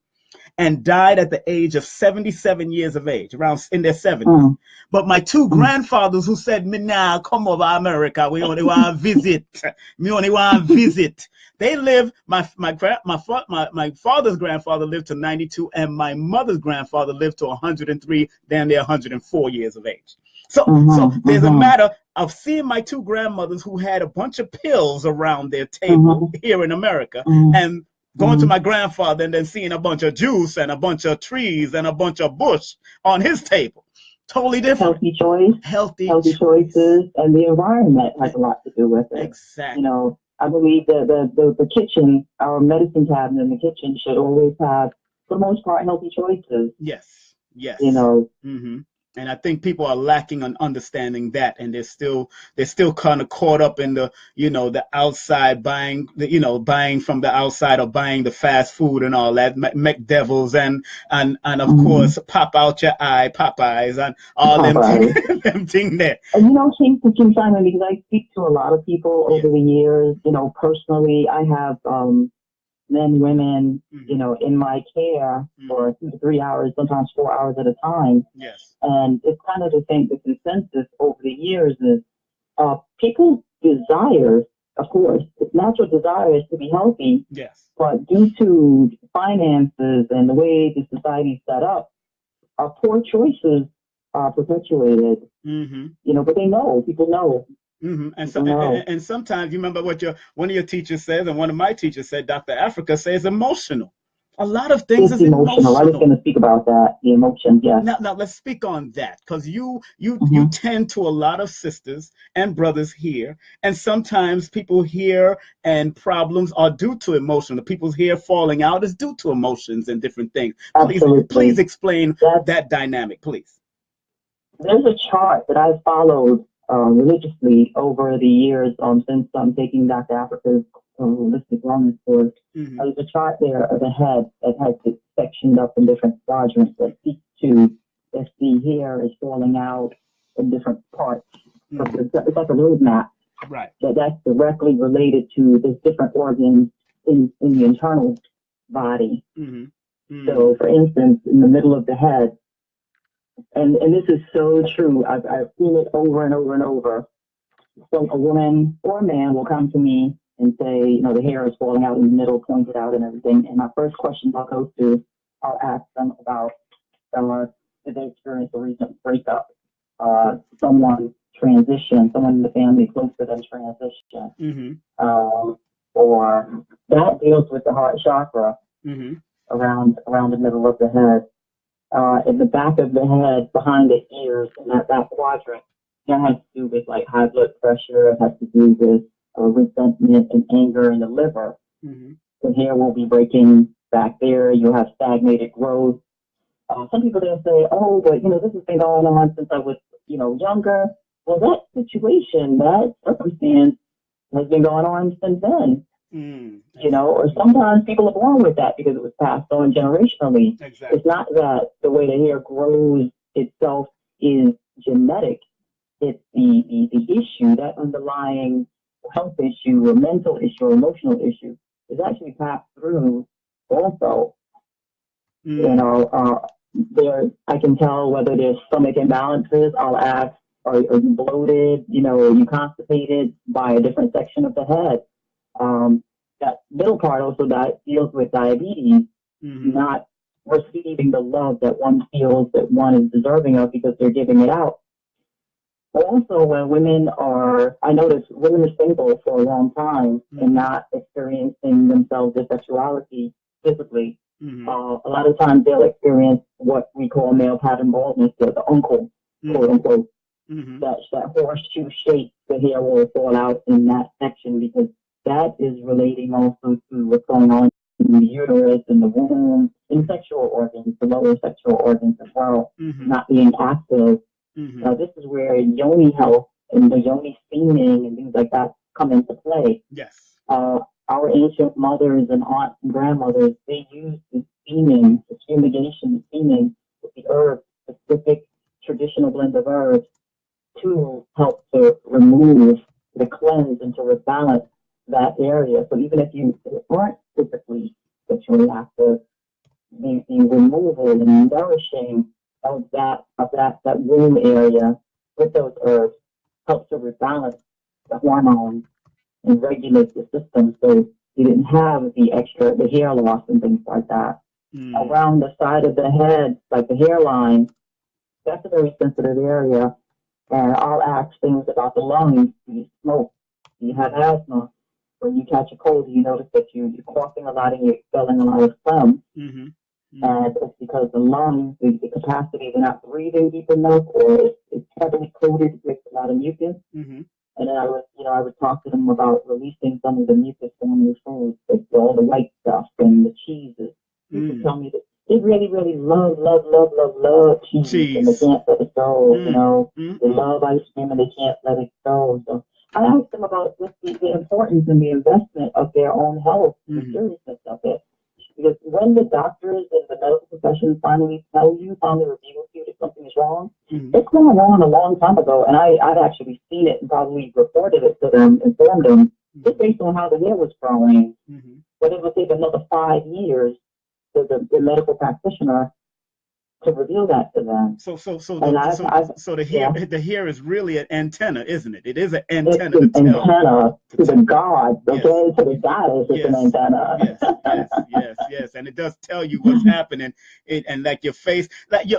and died at the age of 77 years of age, around in their 70s. But my two grandfathers, who said, "Me now come over America, we only want to visit. Me only want to visit." They lived. My father's grandfather lived to 92, and my mother's grandfather lived to 103, damn near 104 years of age. So there's a matter of seeing my two grandmothers, who had a bunch of pills around their table here in America, and going to my grandfather and then seeing a bunch of juice and a bunch of trees and a bunch of bush on his table. Totally different. Healthy choices, and the environment has a lot to do with it. Exactly. I believe that the kitchen, our medicine cabinet in the kitchen, should always have, for the most part, healthy choices. Yes. And I think people are lacking on understanding that, and they're still kind of caught up in the the outside buying, buying from the outside, or buying the fast food and all that, McDevils and of course pop out your eye, Popeyes, and all them thing there. And King Simon, because I speak to a lot of people over the years, personally, I have men, women, in my care for 2 to 3 hours, sometimes 4 hours at a time. Yes. And it's kind of the consensus over the years is people's desires, of course, natural desire is to be healthy. Yes. But due to finances and the way the society is set up, poor choices are perpetuated. But people know. And sometimes, you remember what one of your teachers says, and one of my teachers said, Dr. Africa says, emotional. A lot of things is emotional. I was going to speak about that, the emotions, yeah. Now let's speak on that, because you tend to a lot of sisters and brothers here, and sometimes people here and problems are due to emotion. The people's hair falling out is due to emotions and different things. Please explain that dynamic, please. There's a chart that I've followed religiously over the years since I'm taking Dr. Africa's holistic wellness course. There's a chart there of the head that has it sectioned up in different quadrants that speak to if the hair is falling out in different parts. So it's like a roadmap. Right. That's directly related to the different organs in the internal body. So, for instance, in the middle of the head, and this is so true. I've seen it over and over and over. So a woman or a man will come to me and say, the hair is falling out in the middle, pointed out and everything. And my first question I'll ask them about, did they experience a recent breakup? Someone transition, someone in the family close to them transition. Or that deals with the heart chakra around the middle of the head. In the back of the head, behind the ears, in that quadrant, that has to do with like high blood pressure. It has to do with resentment and anger in the liver. The hair will be breaking back there. You'll have stagnated growth. Some people they'll say, "Oh, but this has been going on since I was, younger." Well, that situation, that circumstance, has been going on since then. Or sometimes people are born with that because it was passed on generationally. Exactly. It's not that the way the hair grows itself is genetic. It's the issue, that underlying health issue or mental issue or emotional issue is actually passed through also. There, I can tell whether there's stomach imbalances. I'll ask, are you bloated? Are you constipated by a different section of the head? That middle part also that deals with diabetes, not receiving the love that one feels that one is deserving of because they're giving it out. Also, when I notice women are single for a long time and not experiencing themselves their sexuality physically. A lot of times they'll experience what we call male pattern baldness, the uncle, quote unquote. That horseshoe shape, the hair will fall out in that section because that is relating also to what's going on in the uterus and the womb, in sexual organs, the lower sexual organs as well, not being active. This is where Yoni health and the Yoni steaming and things like that come into play. Yes. Our ancient mothers and aunts and grandmothers, they used the steaming, the fumigation, the steaming with the herbs, specific traditional blend of herbs to help to remove, to cleanse, and to rebalance that area. So even if you aren't physically sexually active, the removal and nourishing of that womb area with those herbs helps to rebalance the hormones and regulate the system so you didn't have the hair loss and things like that. Around the side of the head, like the hairline, that's a very sensitive area. And I'll ask things about the lungs. Do you smoke? Do you have asthma? When you catch a cold, you notice that you're coughing a lot and you're expelling a lot of phlegm. And it's because the lungs, the capacity, they're not breathing deep enough, or it's heavily coated with a lot of mucus. And then I would talk to them about releasing some of the mucus from your foods, like all the white stuff and the cheeses. People tell me that they really, really love cheese. And they can't let it go. They love ice cream and they can't let it go. So I asked them about just the importance and the investment of their own health, the seriousness of it. Because when the doctors and the medical profession finally reveal to you that something is wrong, it's going on a long time ago. And I've actually seen it and probably reported it to them, informed them, just based on how the hair was growing. But it would take another 5 years for the medical practitioner to reveal that to them. So the hair is really an antenna, isn't it? It is an antenna. It's an antenna to the god, okay? To the goddess, it's an antenna. Yes. And it does tell you what's happening. And like your face,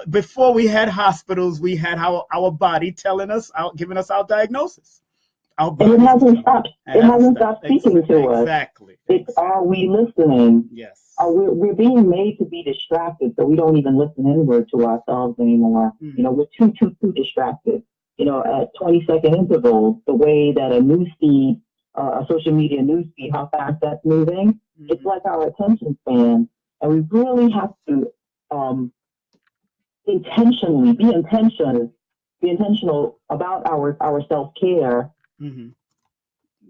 before we had hospitals, we had our body telling us, giving us our diagnosis. And it hasn't stopped. It hasn't stopped speaking to us. Exactly. Are we listening? Yes. We're being made to be distracted, so we don't even listen inward to ourselves anymore. We're too distracted. At 20-second intervals, the way that a news feed, a social media news feed, how fast that's moving, it's like our attention span. And we really have to intentionally be intentional about our self-care.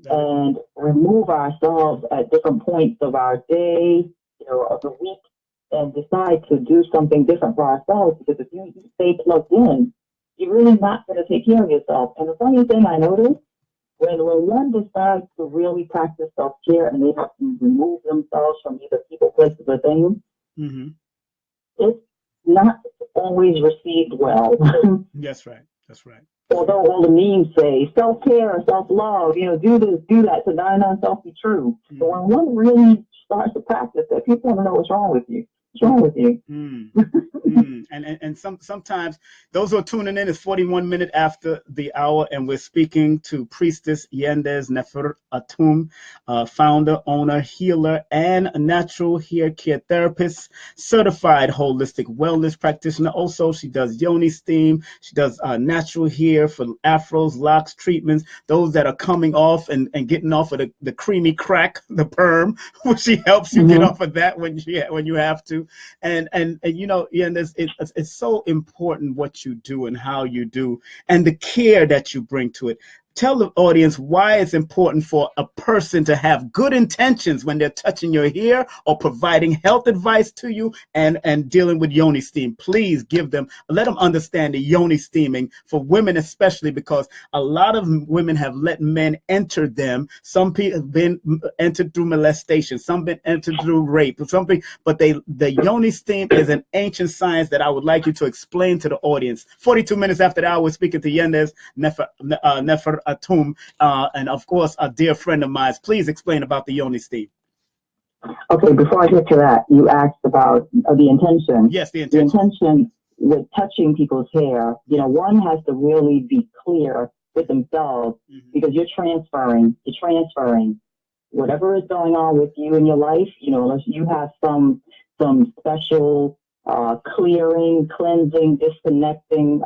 And remove ourselves at different points of our day, of the week, and decide to do something different for ourselves. Because if you stay plugged in, you're really not going to take care of yourself. And the funny thing I noticed, when one decides to really practice self-care and they have to remove themselves from either people, places, or things, it's not always received well. That's right. That's right. Although all the memes say self-care, self-love, do this, do that to deny non-self be true. But when one really starts to practice that, people want to know what's wrong with you. What's wrong with you? And sometimes those who are tuning in, it's 41 minutes after the hour, and we're speaking to Priestess Yendys Nefer-Atum, founder, owner, healer, and natural hair care therapist, certified holistic wellness practitioner. Also, she does Yoni steam. She does natural hair for afros, locks, treatments. Those that are coming off and getting off of the creamy crack, the perm, she helps you get off of that when you have to. And yeah, it's so important what you do and how you do and the care that you bring to it. Tell the audience why it's important for a person to have good intentions when they're touching your hair or providing health advice to you and dealing with Yoni steam. Please let them understand the Yoni steaming for women, especially because a lot of women have let men enter them. Some people have been entered through molestation, some been entered through rape, but the Yoni steam is an ancient science that I would like you to explain to the audience. 42 minutes after the hour, we're speaking to Yendys Nefer-Atum, and of course, a dear friend of mine. Please explain about the Yoni steam. Okay, before I get to that, you asked about the intention. Yes, the intention. intention. The intention with touching people's hair, one has to really be clear with themselves because you're transferring whatever is going on with you in your life, unless you have some special clearing, cleansing, disconnecting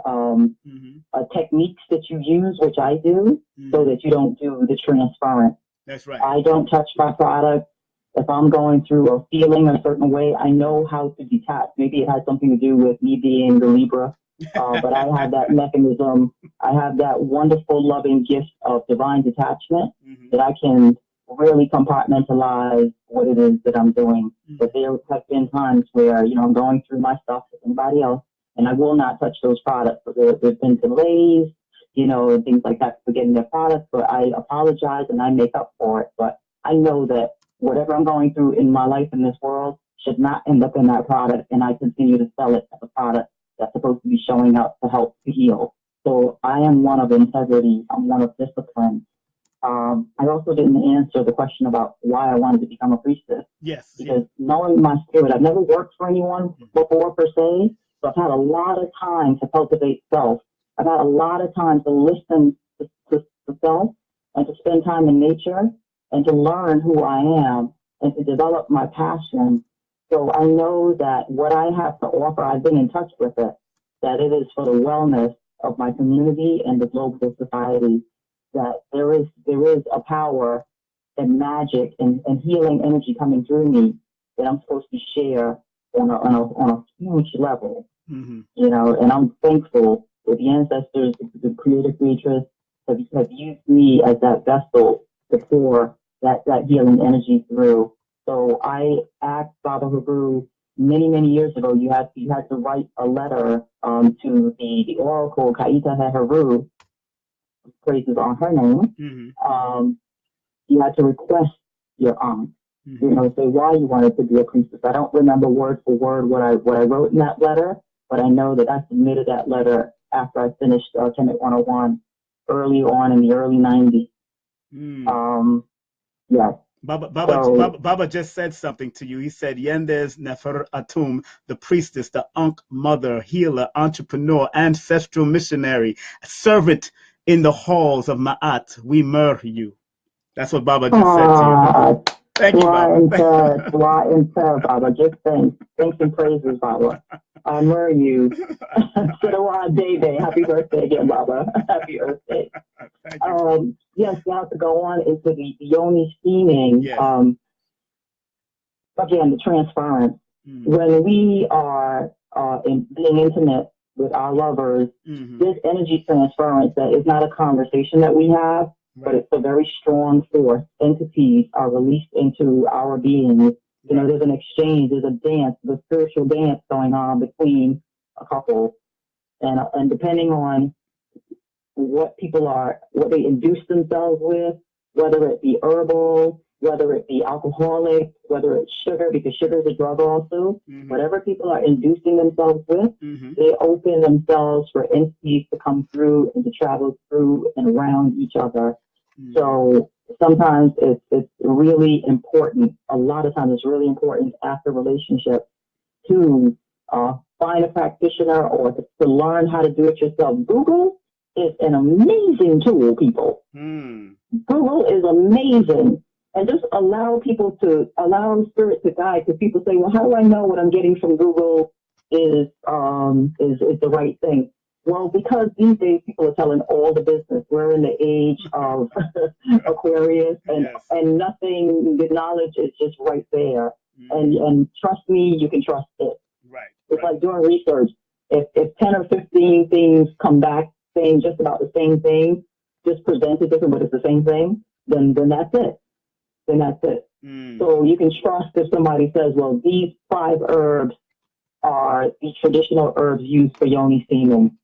techniques that you use, which I do, so that you don't do the transference. That's right. I don't touch my product. If I'm going through or feeling a certain way, I know how to detach. Maybe it has something to do with me being the Libra, but I have that mechanism. I have that wonderful, loving gift of divine detachment that I can really compartmentalize what it is that I'm doing. But there have been times where, I'm going through my stuff with somebody else, and I will not touch those products. But there's been delays, and things like that for getting their products, but I apologize and I make up for it. But I know that whatever I'm going through in my life in this world should not end up in that product, and I continue to sell it as a product that's supposed to be showing up to help to heal. So I am one of integrity. I'm one of discipline. I also didn't answer the question about why I wanted to become a priestess. Yes. Because knowing my spirit, I've never worked for anyone before per se, so I've had a lot of time to cultivate self. I've had a lot of time to listen to self and to spend time in nature and to learn who I am and to develop my passion. So I know that what I have to offer, I've been in touch with it, that it is for the wellness of my community and the global society, that there is a power and magic and healing energy coming through me that I'm supposed to share on a huge level. And I'm thankful that the ancestors, the creator creators have used me as that vessel to pour that healing energy through. So I asked Baba Haru many, many years ago, you had to write a letter to the oracle Kaita Haru, praises on her name. You had to request your aunt, say why you wanted to be a priestess. I don't remember word for word what I wrote in that letter, but I know that I submitted that letter after I finished Kemet 101 early on in the early 90s. Yes. Baba just said something to you. He said, Yendys Nefer-Atum, the priestess, the Ankh mother, healer, entrepreneur, ancestral missionary, servant in the halls of Ma'at, we murder you. That's what Baba just said to you. Thank you, Baba. Baba. Just thanks and praises, Baba. I murder you. Salawat Day. Happy birthday again, Baba. Happy Earth Day. Yes, now to go on into the Yoni steaming. Yes. Again, the transference. When we are being intimate with our lovers, this energy transference that is not a conversation that we have, but it's a very strong force. Entities are released into our beings. There's an exchange, there's a dance, the spiritual dance going on between a couple. And depending on what they induce themselves with, whether it be herbal, whether it be alcoholic, whether it's sugar, because sugar is a drug also. Whatever people are inducing themselves with, they open themselves for entities to come through and to travel through and around each other. So sometimes it's really important. A lot of times it's really important after relationship to find a practitioner or to learn how to do it yourself. Google is an amazing tool, people. Google is amazing. And just allow spirit to guide. Because people say, well, how do I know what I'm getting from Google is the right thing? Well, because these days people are telling all the business. We're in the age of Aquarius, and nothing, the knowledge is just right there. And trust me, you can trust it. It's like doing research. If 10 or 15 things come back saying just about the same thing, just presented different, but it's the same thing, then that's it. So you can trust if somebody says, well, these 5 herbs are the traditional herbs used for Yoni semen.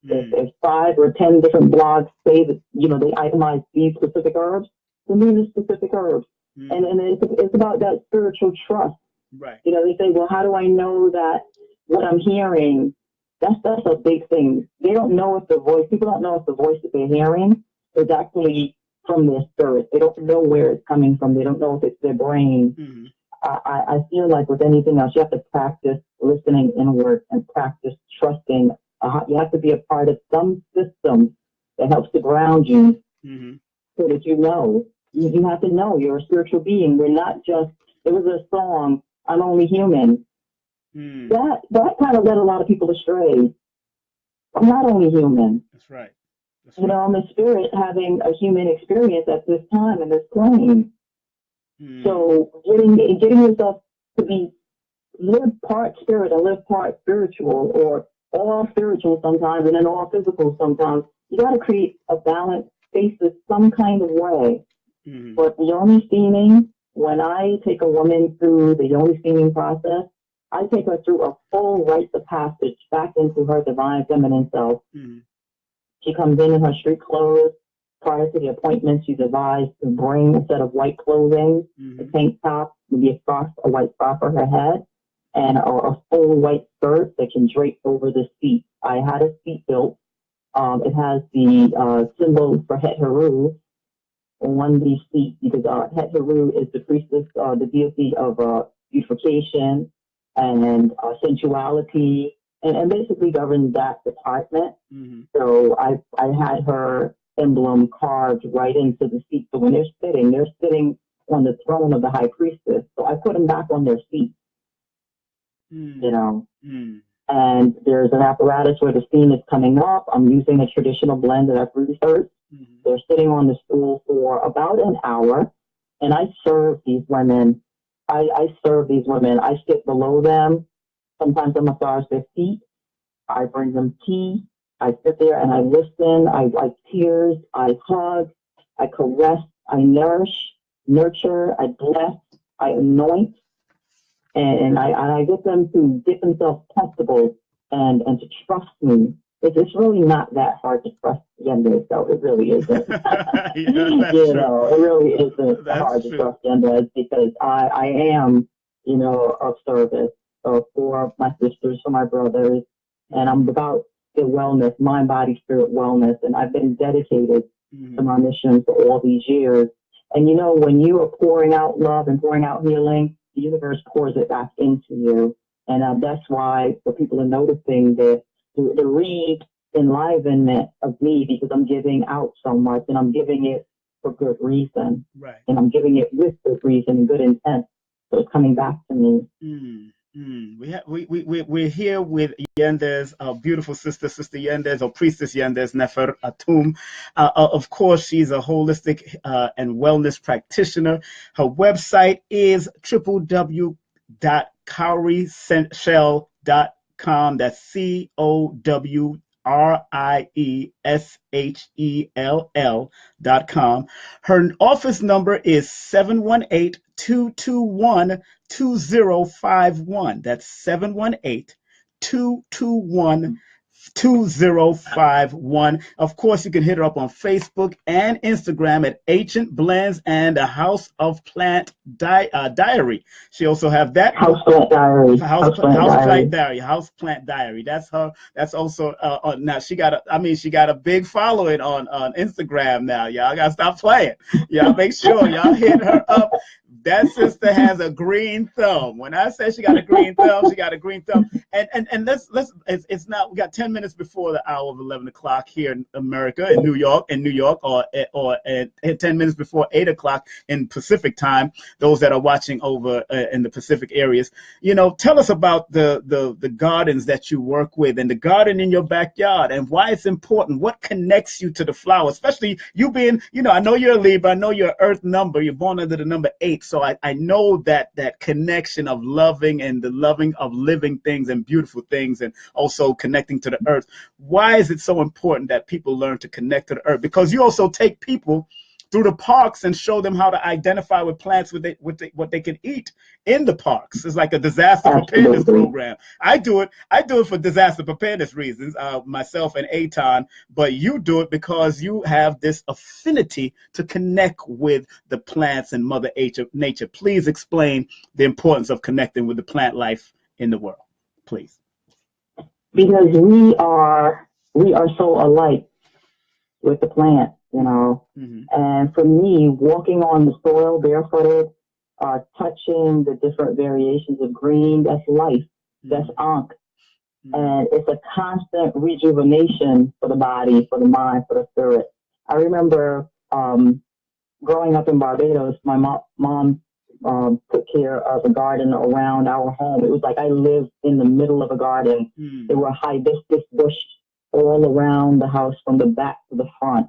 If 5 or 10 different blogs say that, they itemize these specific herbs, then these are specific herbs. And it's about that spiritual trust. They say, well, how do I know that what I'm hearing, that's a big thing. People don't know if the voice that they're hearing is actually from their spirit. They don't know where it's coming from. They don't know if it's their brain. I feel like with anything else, you have to practice listening inward and practice trusting. You have to be a part of some system that helps to ground you, so that you have to know you're a spiritual being. We're not just, there was a song, I'm Only Human. That kind of led a lot of people astray. I'm not only human. That's right. I'm a spirit having a human experience at this time in this plane. So getting yourself to live part spirit and live part spiritual, or all spiritual sometimes and then all physical sometimes. You got to create a balanced spaces some kind of way. But the Yoni steaming, when I take a woman through the Yoni steaming process, I take her through a full rites of passage back into her divine feminine self. She comes in her street clothes. Prior to the appointment, she's advised to bring a set of white clothing, a tank top, maybe a white scarf for her head, and a full white skirt that can drape over the seat. I had a seat built. It has the symbol for Het Heru on the seat, because Het Heru is the priestess, the deity of beautification and sensuality, and basically governs that department. So I had her emblem carved right into the seat. So when they're sitting on the throne of the high priestess. So I put them back on their seat, And there's an apparatus where the steam is coming up. I'm using a traditional blend that I've researched. They're sitting on the stool for about an hour, and I serve these women. I sit below them. Sometimes I massage their feet. I bring them tea. I sit there and I listen. I like tears. I hug. I caress. I nourish, nurture. I bless. I anoint. And I get them to get themselves comfortable and to trust me. It's really not that hard to trust Yendys, so it really isn't. It really isn't hard to trust Yendys, because I am, of service for my sisters, for my brothers, and I'm about their wellness, mind, body, spirit wellness, and I've been dedicated to my mission for all these years. And when you are pouring out love and pouring out healing, the universe pours it back into you. And that's why for people are noticing the re-enlivenment of me, because I'm giving out so much, and I'm giving it for good reason. Right. And I'm giving it with good reason and good intent. So it's coming back to me. We're here with Yendys, our beautiful Sister Yendys, or Priestess Yendys, Nefer-Atum. Of course, she's a holistic and wellness practitioner. Her website is www.cowrieshell.com. That's COWRIESHELL.com. Her office number is 718-221-2051. That's 718-221-2051. 2051. Of course, you can hit her up on Facebook and Instagram at Ancient Blends and a House of Plant Diary. She also have that House Plant Diary. House Plant Diary. That's her. That's also now she got she got a big following on Instagram now. Y'all gotta stop playing. Y'all make sure y'all hit her up. That sister has a green thumb. When I say she got a green thumb, she got a green thumb. And let's it's now we got 10 minutes before the hour of 11 o'clock here in America, in New York, or at 10 minutes before 8 o'clock in Pacific time. Those that are watching over in the Pacific areas, tell us about the gardens that you work with and the garden in your backyard and why it's important. What connects you to the flower, especially you being, I know you're a Libra, I know you're Earth number, you're born under the number 8. So I know that connection of loving and the loving of living things and beautiful things and also connecting to the earth. Why is it so important that people learn to connect to the earth? Because you also take people through the parks and show them how to identify with plants what they can eat in the parks. It's like a disaster preparedness program. I do it for disaster preparedness reasons, myself and Aton, but you do it because you have this affinity to connect with the plants and Mother Nature. Please explain the importance of connecting with the plant life in the world, please. Because we are so alike with the plant, And for me, walking on the soil barefooted, touching the different variations of green, that's life, that's Ankh. And it's a constant rejuvenation for the body, for the mind, for the spirit. I remember growing up in Barbados, my mom took care of a garden around our home. It was like I lived in the middle of a garden. There were hibiscus bush all around the house from the back to the front.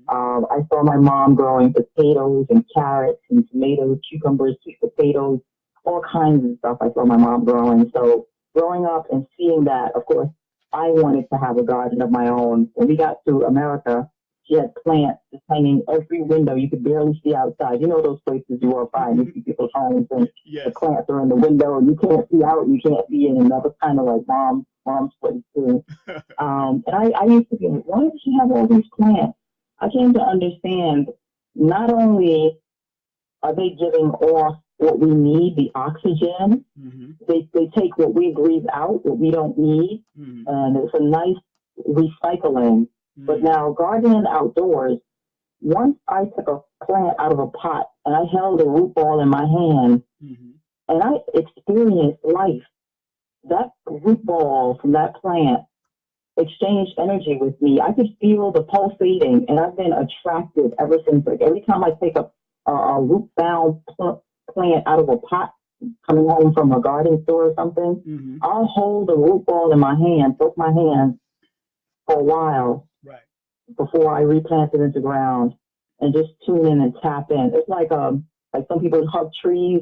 I saw my mom growing potatoes and carrots and tomatoes, cucumbers, sweet potatoes, all kinds of stuff I saw my mom growing. So growing up and seeing that, of course, I wanted to have a garden of my own. When we got to America, she had plants just hanging every window. You could barely see outside. You know those places you walk by and you see people's homes and the plants are in the window and you can't see out, you can't see in. And that was kind of like mom's place too. And I used to be like, why does she have all these plants? I came to understand not only are they giving off what we need, the oxygen, they take what we breathe out, what we don't need, and it's a nice recycling. But now gardening outdoors, once I took a plant out of a pot and I held a root ball in my hand and I experienced life, that root ball from that plant exchanged energy with me. I could feel the pulsating, and I've been attracted ever since. Like every time I take a root-bound plant out of a pot, coming home from a garden store or something, I'll hold the root ball in my hand, soak my hand for a while before I replant it into ground and just tune in and tap in. It's like some people hug trees.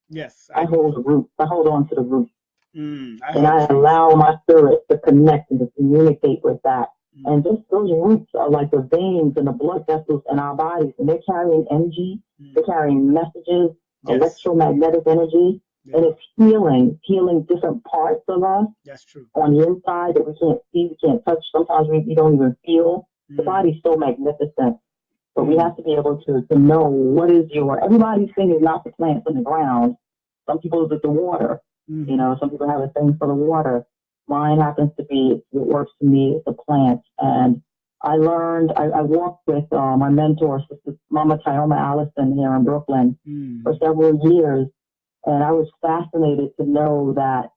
Yes, I hold the roots. I hold on to the roots. And I allow my spirit to connect and to communicate with that. And just those roots are like the veins and the blood vessels in our bodies, and they're carrying energy, they're carrying messages, electromagnetic energy, and it's healing different parts of us. That's true. On the inside that we can't see, we can't touch. Sometimes we don't even feel. The body's so magnificent, but we have to be able to know what is everybody's thing is not the plants in the ground. Some people is the water. Some people have a thing for the water. Mine happens to be, it works for me, it's the plants. And I learned, I walked with my mentor, Sister Mama Tyoma Allison here in Brooklyn for several years. And I was fascinated to know that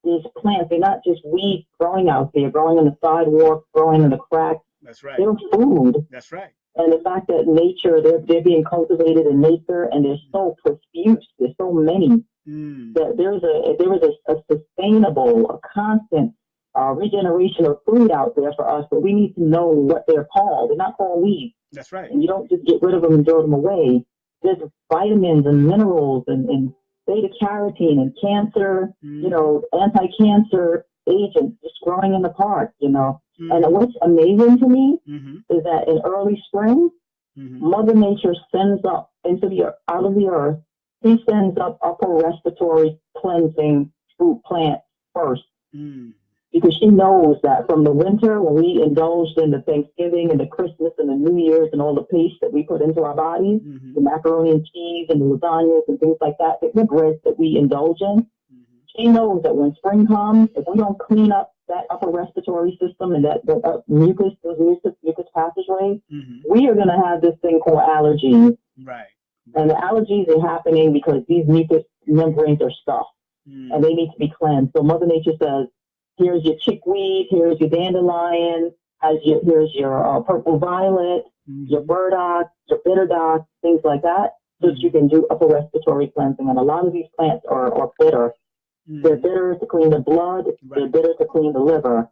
these plants, they're not just weeds growing out there, growing in the sidewalk, growing in the cracks. That's right. They're food. That's right. And the fact that nature, they're being cultivated in nature, and they're so profuse, there's so many. That there is a sustainable, a constant regeneration of food out there for us, but we need to know what they're called. They're not called weeds. That's right. And you don't just get rid of them and throw them away. There's vitamins and minerals and beta carotene and cancer, anti-cancer agents just growing in the park, And what's amazing to me is that in early spring, Mother Nature sends up out of the earth. He sends up upper respiratory cleansing fruit plants first. because she knows that from the winter when we indulged in the Thanksgiving and the Christmas and the New Year's and all the paste that we put into our bodies, the macaroni and cheese and the lasagnas and things like that, the breads that we indulge in, she knows that when spring comes, if we don't clean up that upper respiratory system and that mucus passageways, we are going to have this thing called allergies. Right. And the allergies are happening because these mucus membranes are stuffed and they need to be cleansed. So Mother Nature says, here's your chickweed, here's your dandelion, here's your purple violet, your burdock, your bitterdock, things like that, so that you can do upper respiratory cleansing. And a lot of these plants are bitter. They're bitter to clean the blood. They're bitter to clean the liver,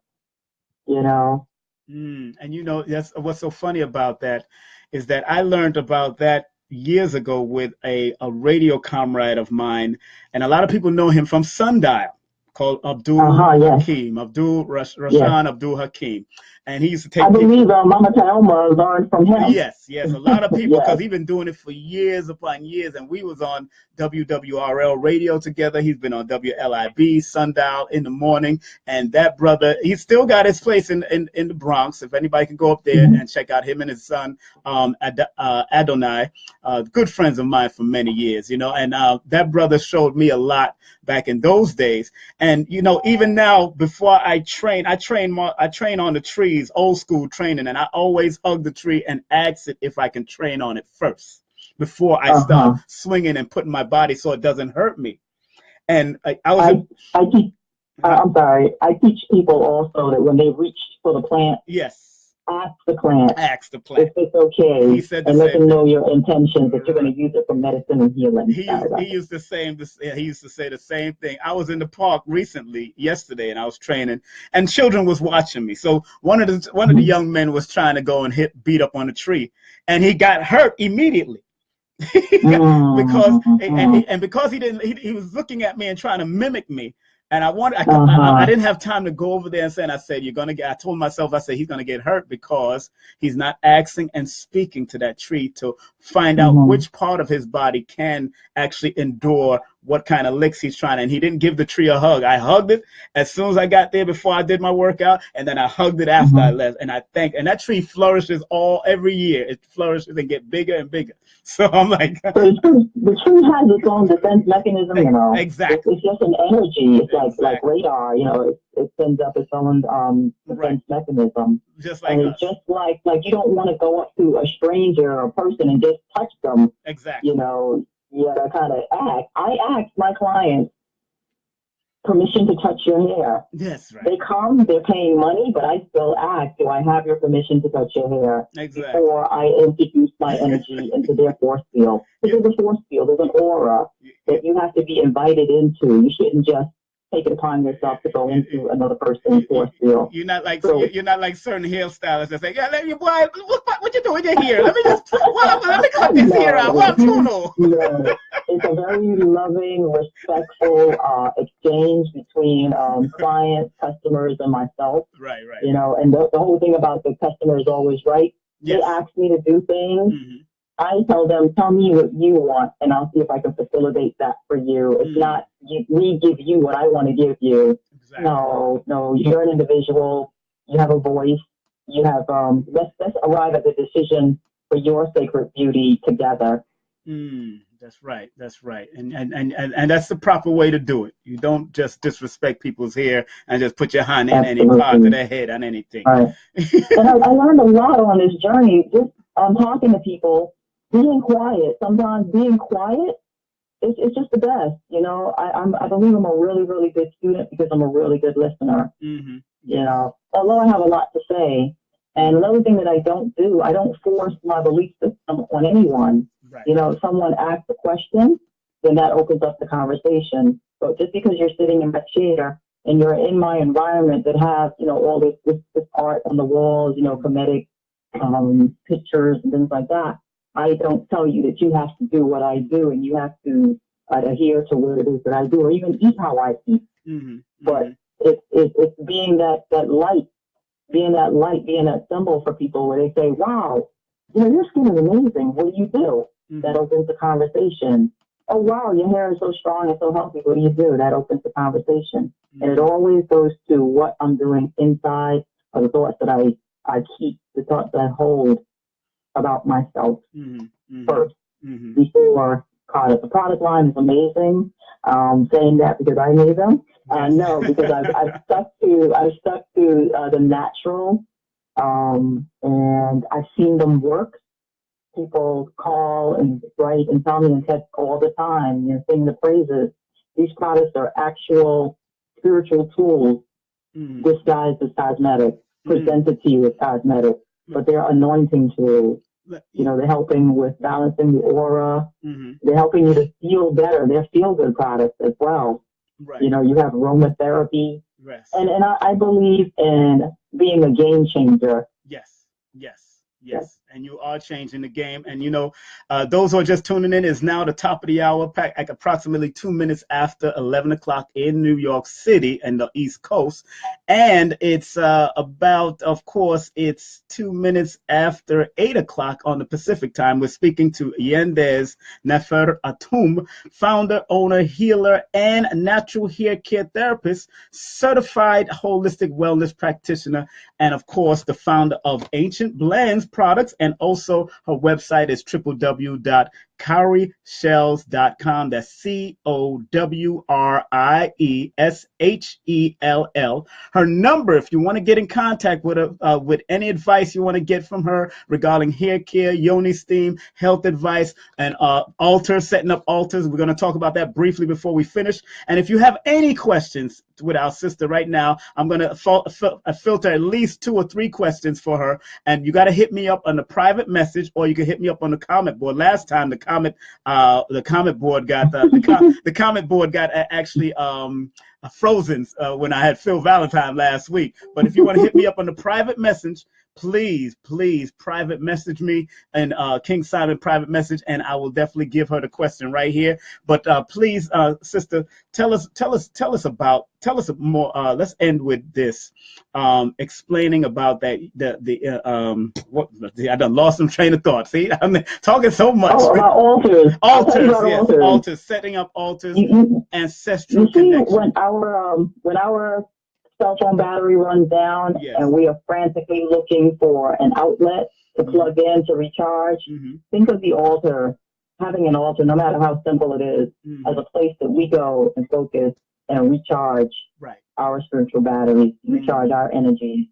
you know. And you know, that's what's so funny about that is that I learned about that years ago with a radio comrade of mine, and a lot of people know him from Sundial, called Abdul Hakim, Abdul Rashan Abdul Hakim. And he used to take. I believe Mama Taoma learned from him. Yes, a lot of people, because he's been doing it for years upon years, and we was on WWRL radio together. He's been on WLIB, Sundial in the morning, and that brother, he's still got his place in the Bronx. If anybody can go up there and check out him and his son, Adonai, good friends of mine for many years, you know, and that brother showed me a lot back in those days. And, you know, even now, before I train on the trees, old school training, and I always hug the tree and ask it if I can train on it first before I start swinging and putting my body so it doesn't hurt me. And I'm sorry. I teach people also that when they reach for the plant, ask the plant. If it's okay. He said and let them know your intentions, that you're going to use it for medicine and healing. He used to say the same thing. I was in the park yesterday, and I was training, and children was watching me. So one of the young men was trying to go and beat up on a tree, and he got hurt immediately. because he was looking at me and trying to mimic me. And I didn't have time to go over there and say, and I said, I told myself, he's going to get hurt because he's not asking and speaking to that tree to find out which part of his body can actually endure what kind of licks he's trying. And he didn't give the tree a hug. I hugged it as soon as I got there before I did my workout. And then I hugged it after I left. And and that tree flourishes every year. It flourishes and get bigger and bigger. So I'm like, the tree has its own defense mechanism, you know. Exactly. It's just an energy. It's like radar, you know. It sends up its own defense mechanism. Just like and it's just like you don't want to go up to a stranger or a person and just touch them. Exactly. You know, you gotta kind of act. I ask my clients permission to touch your hair. Yes, right. They come, they're paying money, but I still ask, do I have your permission to touch your hair? Exactly. Before I introduce my energy into their force field. Because there's a force field, there's an aura that you have to be invited into. You shouldn't just take it upon yourself to go into another person's force field. You're not like certain hairstylists that say, let me, boy, what you doing with your hair? Let me cut this hair out. It's a very loving, respectful exchange between clients, customers, and myself. Right. You know, and the whole thing about the customer is always right. Yes. They ask me to do things. I tell them, tell me what you want, and I'll see if I can facilitate that for you. It's not me give you what I want to give you. Exactly. No, you're an individual. You have a voice. You have let's arrive at the decision for your sacred beauty together. That's right. And that's the proper way to do it. You don't just disrespect people's hair and just put your hand in any part of their head on anything. Right. And I learned a lot on this journey just talking to people. Being quiet. Sometimes being quiet, it's just the best. You know, I believe I'm a really, really good student because I'm a really good listener. You know, although I have a lot to say. And another thing that I don't do, I don't force my belief system on anyone. Right. You know, if someone asks a question, then that opens up the conversation. But just because you're sitting in that chair and you're in my environment that has, you know, all this art on the walls, you know, comedic pictures and things like that, I don't tell you that you have to do what I do and you have to adhere to what it is that I do or even eat how I eat. But it's being that light, being that symbol for people where they say, wow, you know, your skin is amazing. What do you do? That opens the conversation. oh wow, your hair is so strong and so healthy. What do you do? That opens the conversation. And it always goes to what I'm doing inside, or the thoughts that I keep, the thoughts that I hold about myself first before product. The product line is amazing. Saying that because I made them. No, because I've stuck to the natural, and I've seen them work. People call and write and tell me and text all the time, sing the praises. These products are actual spiritual tools disguised as cosmetic, presented to you as cosmetic, but they're anointing tools. They're helping with balancing the aura. They're helping you to feel better. They're feel-good products as well. Right. You have aromatherapy. Yes. And I believe in being a game changer. Yes. And you are changing the game. And, those who are just tuning in, is now the top of the hour, at approximately 2 minutes after 11 o'clock in New York City and the East Coast. And it's about, of course, it's 2 minutes after 8 o'clock on the Pacific time. We're speaking to Yendys Nefer-Atum, founder, owner, healer, and natural hair care therapist, certified holistic wellness practitioner, and, of course, the founder of Ancient Blends products, and also her website is www.cowrieshellz.com. That's COWRIESHELL. Her number, if you want to get in contact with her with any advice you want to get from her regarding hair care, Yoni steam, health advice, and setting up altars. We're going to talk about that briefly before we finish. And if you have any questions with our sister right now, I'm going to filter at least 2 or 3 questions for her, and you got to hit me up on the private message, or you can hit me up on the comment board. Last time the comment board got the comment board got actually frozen when I had Phil Valentine last week. But if you want to hit me up on the private message, please private message me, and King Simon private message, and I will definitely give her the question right here. But please, sister, tell us more. Let's end with this, explaining about that I done lost some train of thought. See, I'm talking so much. Oh, about altars. Altars, setting up altars, ancestral connections. When our cell phone battery runs down, and we are frantically looking for an outlet to plug in to recharge, think of the altar, having an altar, no matter how simple it is, as a place that we go and focus and recharge our spiritual batteries, recharge our energies.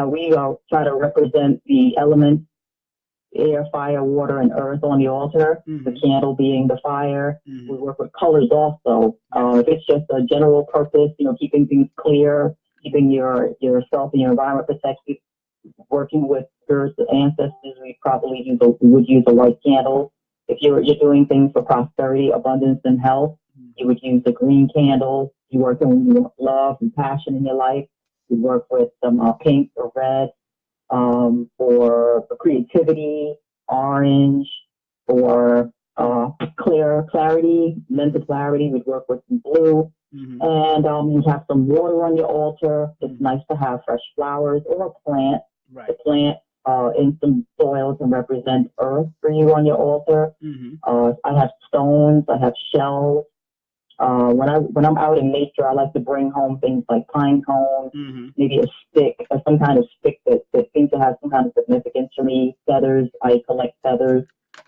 We try to represent the elements, air, fire, water, and earth on the altar, the candle being the fire. We work with colors also. If it's just a general purpose, keeping things clear, keeping yourself and your environment protected, working with spirits and ancestors, we probably would use a white candle. If you're doing things for prosperity, abundance, and health, you would use a green candle. You're working with love and passion in your life, you work with some pink or red. For creativity, orange, for clarity, mental clarity, we'd work with some blue. And you have some water on your altar. It's nice to have fresh flowers or a plant. The plant in some soil can represent earth for you on your altar. I have stones, I have shells. When I'm out in nature, I like to bring home things like pine cones, maybe a stick, or some kind of stick that seems to have some kind of significance for me. Feathers, I collect feathers.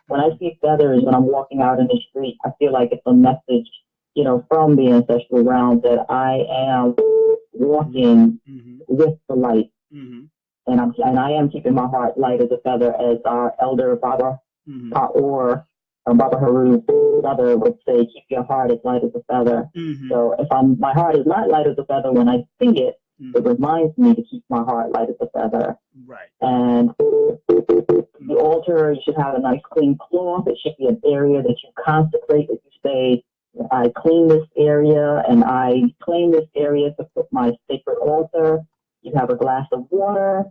When I see feathers when I'm walking out in the street, I feel like it's a message, from the ancestral realm that I am walking with the light, and I am keeping my heart light as a feather, as our elder Baba or Baba Haru's brother would say, keep your heart as light as a feather. So if my heart is not light as a feather, when I see it, it reminds me to keep my heart light as a feather. And the altar, you should have a nice clean cloth. It should be an area that you consecrate, that you say, I clean this area, and I claim this area to put my sacred altar. You have a glass of water.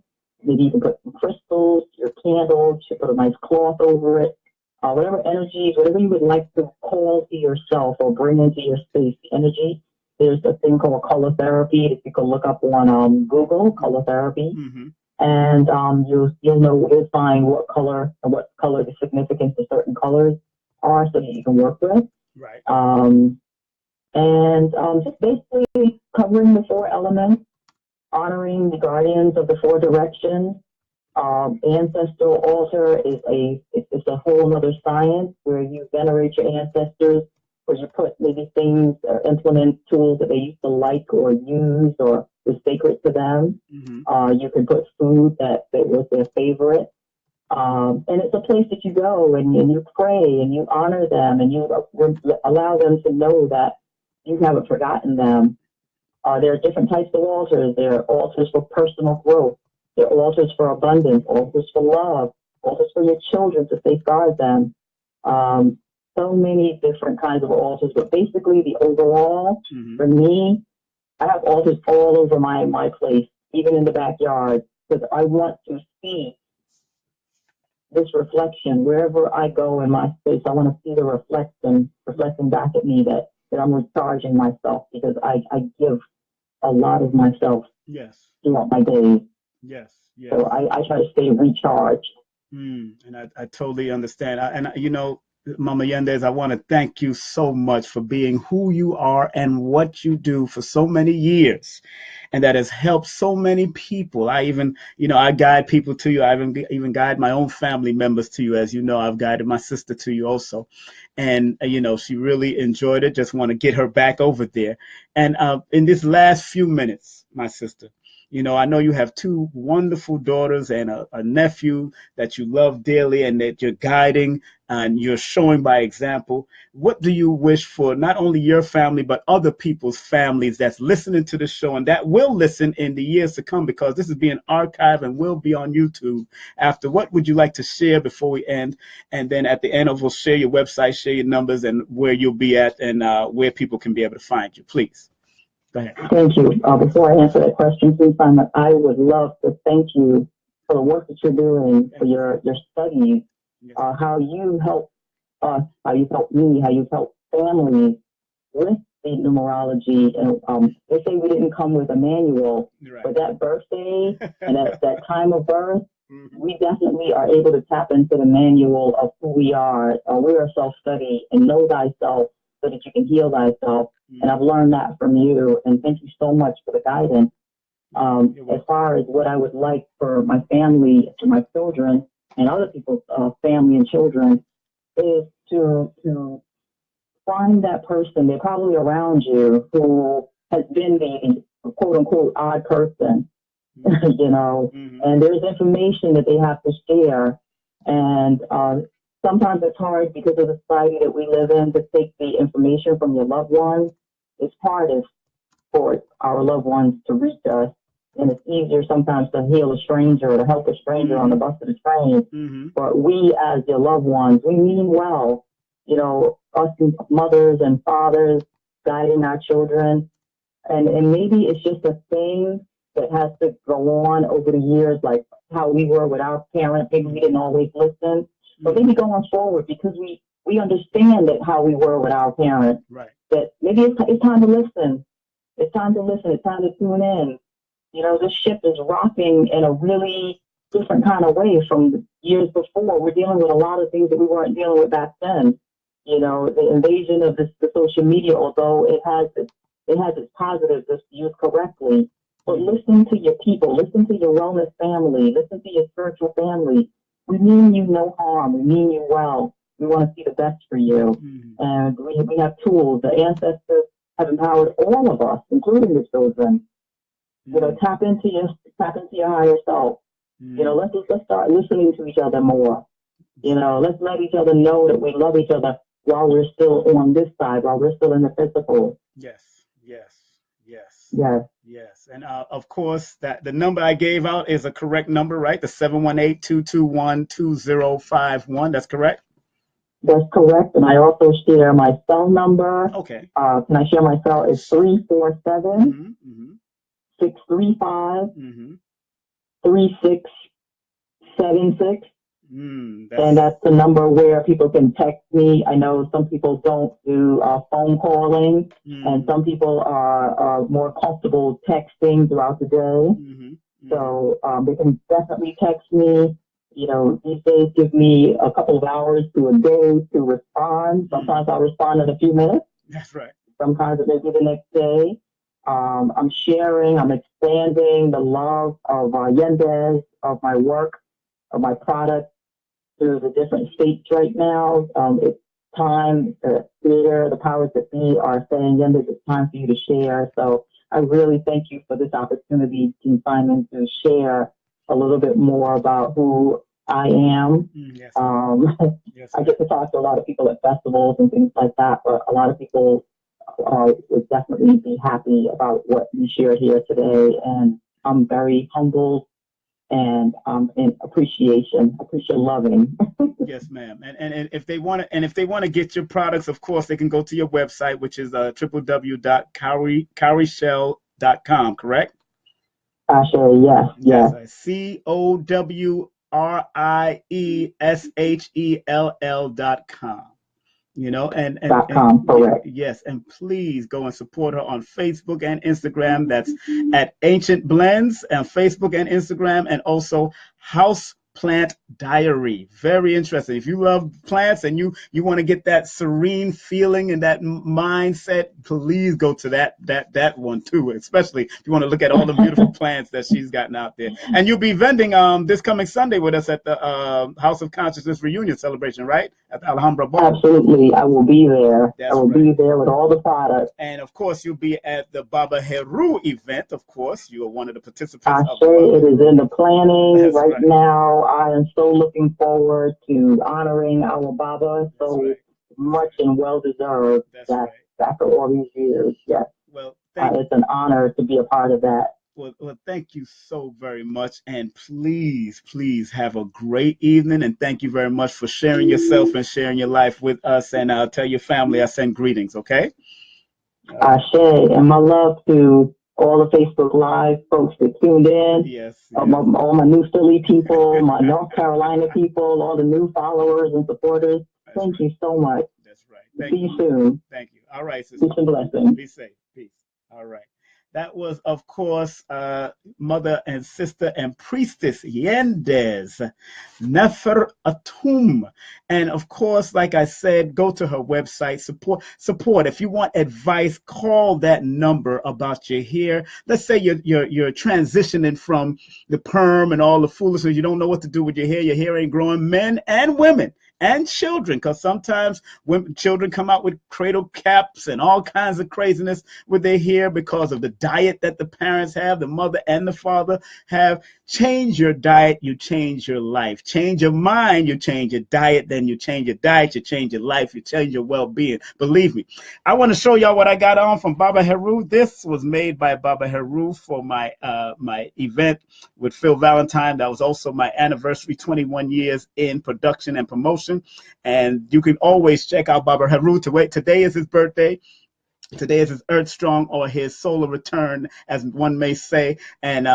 Maybe you can put some crystals, your candles. You should put a nice cloth over it. Whatever energies, whatever you would like to call to yourself or bring into your space, the energy. There's a thing called color therapy that you can look up on Google, color therapy, and you'll find what color the significance of certain colors are, so that you can work with. Right. Just basically covering the four elements, honoring the guardians of the four directions. Ancestral altar is it's a whole other science where you venerate your ancestors, where you put maybe things or implement tools that they used to like or use or was sacred to them. You can put food that was their favorite. And it's a place that you go and you pray and you honor them and you allow them to know that you haven't forgotten them. There are different types of altars. There are altars for personal growth. There are altars for abundance, altars for love, altars for your children to safeguard them. So many different kinds of altars, but basically the overall, for me, I have altars all over my place, even in the backyard, because I want to see this reflection wherever I go in my space. I want to see the reflecting back at me that I'm recharging myself, because I give a lot of myself throughout my days. Yes. So I try to stay recharged. And I totally understand. Mama Yendys, I want to thank you so much for being who you are and what you do for so many years. And that has helped so many people. I even, I guide people to you. I even guide my own family members to you. As you know, I've guided my sister to you also. And, she really enjoyed it. Just want to get her back over there. And in this last few minutes, my sister, I know you have two wonderful daughters and a nephew that you love dearly and that you're guiding and you're showing by example. What do you wish for not only your family, but other people's families that's listening to the show and that will listen in the years to come, because this is being archived and will be on YouTube after? What would you like to share before we end? And then at the end, we'll share your website, share your numbers, and where you'll be at and where people can be able to find you. Please. Go ahead. Thank you. Before I answer that question, please, Simon, I would love to thank you for the work that you're doing, for your studies, how you help us, how you help me, how you help families with the numerology. And they say we didn't come with a manual, but that birthday and that time of birth, we definitely are able to tap into the manual of who we are. We're a self-study and know thyself so that you can heal thyself. And I've learned that from you. And thank you so much for the guidance. As far as what I would like for my family, for my children, and other people's family and children, is to find that person. They're probably around you who has been the quote unquote odd person, and there's information that they have to share. And sometimes it's hard because of the society that we live in to take the information from your loved ones. It's hardest for our loved ones to reach us. And it's easier sometimes to heal a stranger or to help a stranger on the bus of the train. But we, as your loved ones, we mean well. Us mothers and fathers guiding our children. And maybe it's just a thing that has to go on over the years, like how we were with our parents. Maybe we didn't always listen. But maybe going forward, because we understand that how we were with our parents, that maybe it's time to listen. It's time to listen. It's time to tune in. This ship is rocking in a really different kind of way from the years before. We're dealing with a lot of things that we weren't dealing with back then. The invasion of the social media, although it has its positives if used correctly. But listen to your people. Listen to your wellness family. Listen to your spiritual family. We mean you no harm. We mean you well. We want to see the best for you. And we have tools. The ancestors have empowered all of us, including the children. Tap into your higher self. Let's start listening to each other more. Let's let each other know that we love each other while we're still on this side, while we're still in the physical. Yes. And of course, that the number I gave out is a correct number, right? The 718-221-2051. That's correct? That's correct. And I also share my cell number. Okay. Can I share my cell? It's 347 635 3676. And that's the number where people can text me. I know some people don't do phone calling, and some people are more comfortable texting throughout the day. So they can definitely text me. these days give me a couple of hours to a day to respond. Sometimes I'll respond in a few minutes. That's right. Sometimes it may be the next day. I'm sharing, I'm expanding the love of Yendys, of my work, of my product through the different states right now. It's time, the creator, the powers that be are saying, Yendys, it's time for you to share. So I really thank you for this opportunity, Team Simon, to share a little bit more about who I am. Yes. Yes. I get to talk to a lot of people at festivals and things like that, but a lot of people would definitely be happy about what you shared here today. And I'm very humbled and in appreciation, loving. Yes, ma'am. And if they want to get your products, of course, they can go to your website, which is www.cowrieshell.com, correct? Actually, yes, yes. COWRIESHELL.com. And correct. Yes, and please go and support her on Facebook and Instagram. That's at Ancient Blends on Facebook and Instagram, and also House Plant Diary. Very interesting. If you love plants and you want to get that serene feeling and that mindset, please go to that one too, especially if you want to look at all the beautiful plants that she's gotten out there. And you'll be vending this coming Sunday with us at the House of Consciousness reunion celebration, right? At the Alhambra Ball. Absolutely. I will be there. I will be there with all the products. And of course, you'll be at the Baba Heru event. Of course, you are one of the participants. It is in the planning right now. I am so looking forward to honoring our Baba so much and well deserved. After all these years, yes. Well, it's an honor to be a part of that. Well, thank you so very much. And please have a great evening. And thank you very much for sharing yourself and sharing your life with us. And I'll tell your family I send greetings, okay? Ashe, and my love to all the Facebook Live folks that tuned in. Yes. All my new Philly people, my North Carolina people, all the new followers and supporters. Thank you so much. That's right. See you soon. Thank you. All right, sister. Peace and blessings. Be safe. Peace. All right. That was, of course, Mother and Sister and Priestess Yendys, Nefer-Atum. And of course, like I said, go to her website, support. If you want advice, call that number about your hair. Let's say you're transitioning from the perm and all the foolishness. You don't know what to do with your hair ain't growing, men and women. And children, because sometimes children come out with cradle caps and all kinds of craziness with their hair because of the diet that the parents have, the mother and the father have. Change your diet, you change your life. Change your mind, you change your diet. Then you change your diet, you change your life, you change your well-being. Believe me. I want to show y'all what I got on from Baba Heru. This was made by Baba Heru for my my event with Phil Valentine. That was also my anniversary, 21 years in production and promotion. And you can always check out Baba Heru. Today is his birthday. Today is his Earth Strong or his solar return, as one may say. And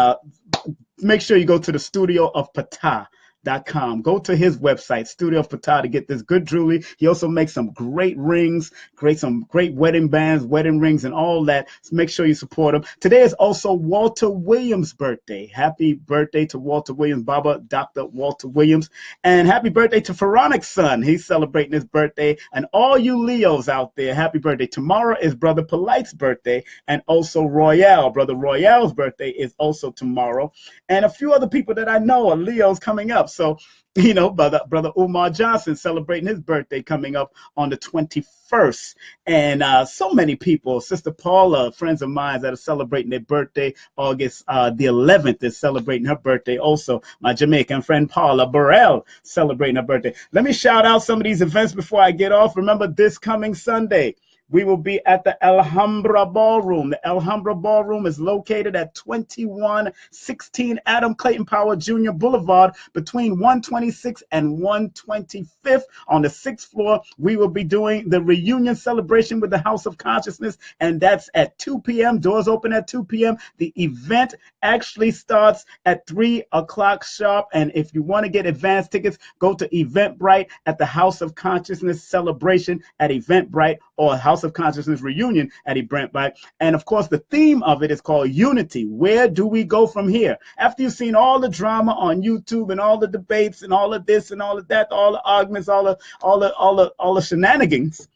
make sure you go to the Studio of Ptah.com. Go to his website, Studio of Ptah, to get this good jewelry. He also makes some great rings, some great wedding bands, wedding rings, and all that. So make sure you support him. Today is also Walter Williams' birthday. Happy birthday to Walter Williams, Baba, Dr. Walter Williams. And happy birthday to Pharaoh's son. He's celebrating his birthday. And all you Leos out there, happy birthday. Tomorrow is Brother Polite's birthday, and also Royale. Brother Royale's birthday is also tomorrow. And a few other people that I know are Leos coming up. So, Brother Umar Johnson celebrating his birthday coming up on the 21st. And so many people, Sister Paula, friends of mine that are celebrating their birthday. August the 11th is celebrating her birthday. Also, my Jamaican friend Paula Burrell celebrating her birthday. Let me shout out some of these events before I get off. Remember, this coming Sunday, we will be at the Alhambra Ballroom. The Alhambra Ballroom is located at 2116 Adam Clayton Powell Jr. Boulevard between 126th and 125th. On the 6th floor, we will be doing the reunion celebration with the House of Consciousness, and that's at 2 p.m. Doors open at 2 p.m. The event actually starts at 3 o'clock sharp, and if you want to get advance tickets, go to Eventbrite at the House of Consciousness celebration at Eventbrite or House House of Consciousness reunion at Eventbrite. And of course, the theme of it is called Unity. Where do we go from here? After you've seen all the drama on YouTube and all the debates and all of this and all of that, all the arguments, all the shenanigans,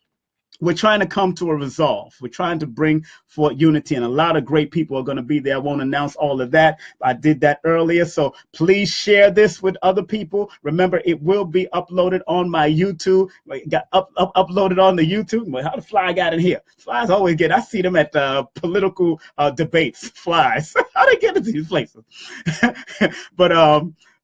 we're trying to come to a resolve. We're trying to bring forth unity, and a lot of great people are going to be there. I won't announce all of that. I did that earlier, so please share this with other people. Remember, it will be uploaded on my YouTube. It got uploaded on the YouTube. Well, how the fly got in here? Flies always get. I see them at political debates. Flies. How they get into these places? But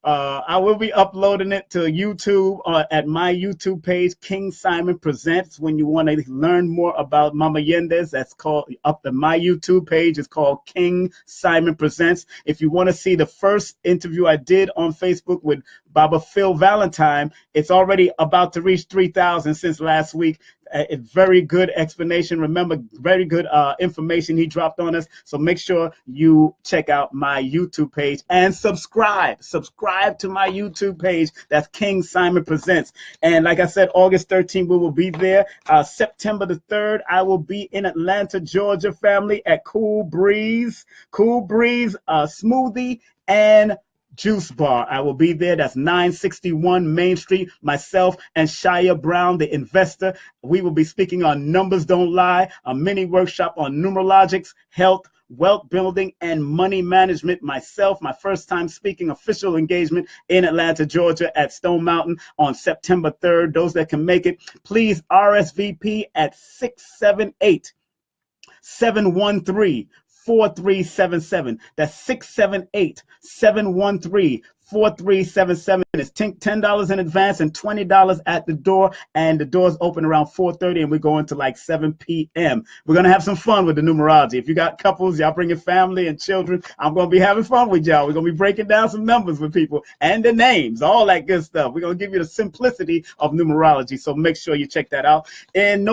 I will be uploading it to YouTube at my YouTube page, King Simon Presents. When you want to learn more about Mama Yendys, that's called up at my YouTube page. It's called King Simon Presents. If you want to see the first interview I did on Facebook with Baba Phil Valentine, it's already about to reach 3,000 since last week. A very good explanation. Remember, very good information he dropped on us. So make sure you check out my YouTube page and subscribe. Subscribe to my YouTube page. That's King Simon Presents. And like I said, August 13th, we will be there. September the 3rd, I will be in Atlanta, Georgia, family, at Cool Breeze Smoothie and Juice Bar. I will be there. That's 961 Main Street. Myself and Shia Brown, the investor. We will be speaking on Numbers Don't Lie, a mini workshop on numerologics, health, wealth building, and money management. Myself, my first time speaking official engagement in Atlanta, Georgia at Stone Mountain on September 3rd. Those that can make it, please RSVP at 678-713-4377. That's 678-713-4377. It's $10 in advance and $20 at the door, and the doors open around 4:30, and we're going to like 7 p.m. We're going to have some fun with the numerology. If you got couples, y'all bring your family and children. I'm going to be having fun with y'all. We're going to be breaking down some numbers with people and the names, all that good stuff. We're going to give you the simplicity of numerology, so make sure you check that out. In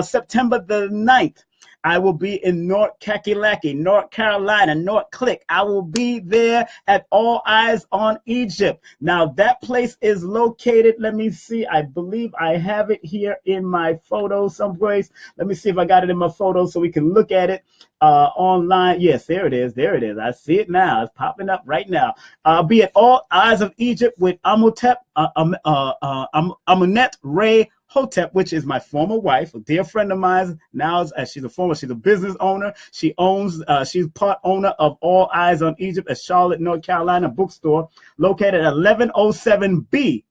September the 9th, I will be in North Kakalaki, North Carolina, North Click. I will be there at All Eyes on Egypt. Now, that place is located, let me see, I believe I have it here in my photos someplace. Let me see if I got it in my photos so we can look at it online. Yes, there it is. There it is. I see it now. It's popping up right now. I'll be at All Eyes of Egypt with Amunet Ray Hotep, which is my former wife, a dear friend of mine. Now, she's a business owner. She owns, she's part owner of All Eyes on Egypt at Charlotte, North Carolina bookstore, located at 1107B,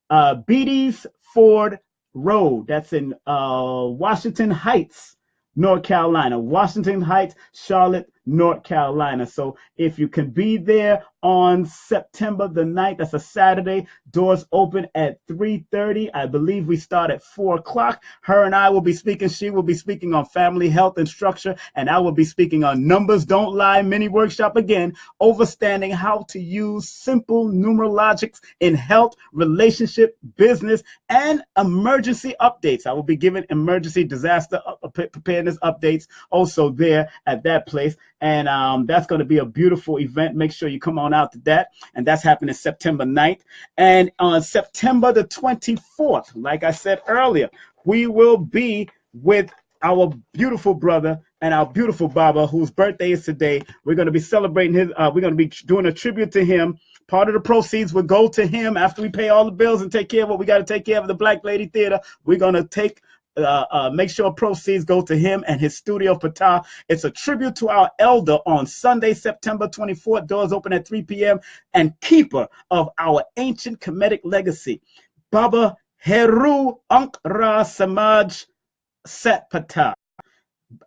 Beatties Ford Road. That's in Washington Heights, North Carolina. Washington Heights, Charlotte, North Carolina. So if you can be there on September the 9th, that's a Saturday, doors open at 3:30. I believe we start at 4 o'clock. Her and I will be speaking. She will be speaking on family health and structure, and I will be speaking on Numbers Don't Lie mini workshop again, understanding how to use simple numerologics in health, relationship, business, and emergency updates. I will be giving emergency disaster preparedness updates also there at that place. And that's going to be a beautiful event. Make sure you come on out to that. And that's happening September 9th. And on September the 24th, like I said earlier, we will be with our beautiful brother and our beautiful Baba, whose birthday is today. We're going to be celebrating his, we're going to be doing a tribute to him. Part of the proceeds will go to him after we pay all the bills and take care of what we got to take care of at the Black Lady Theater. We're going to make sure proceeds go to him and his studio Patah. It's a tribute to our elder on Sunday, September 24th. Doors open at 3 p.m. and keeper of our ancient Kemetic legacy, Baba Heru Ankh-Ra Samaj Set Patah,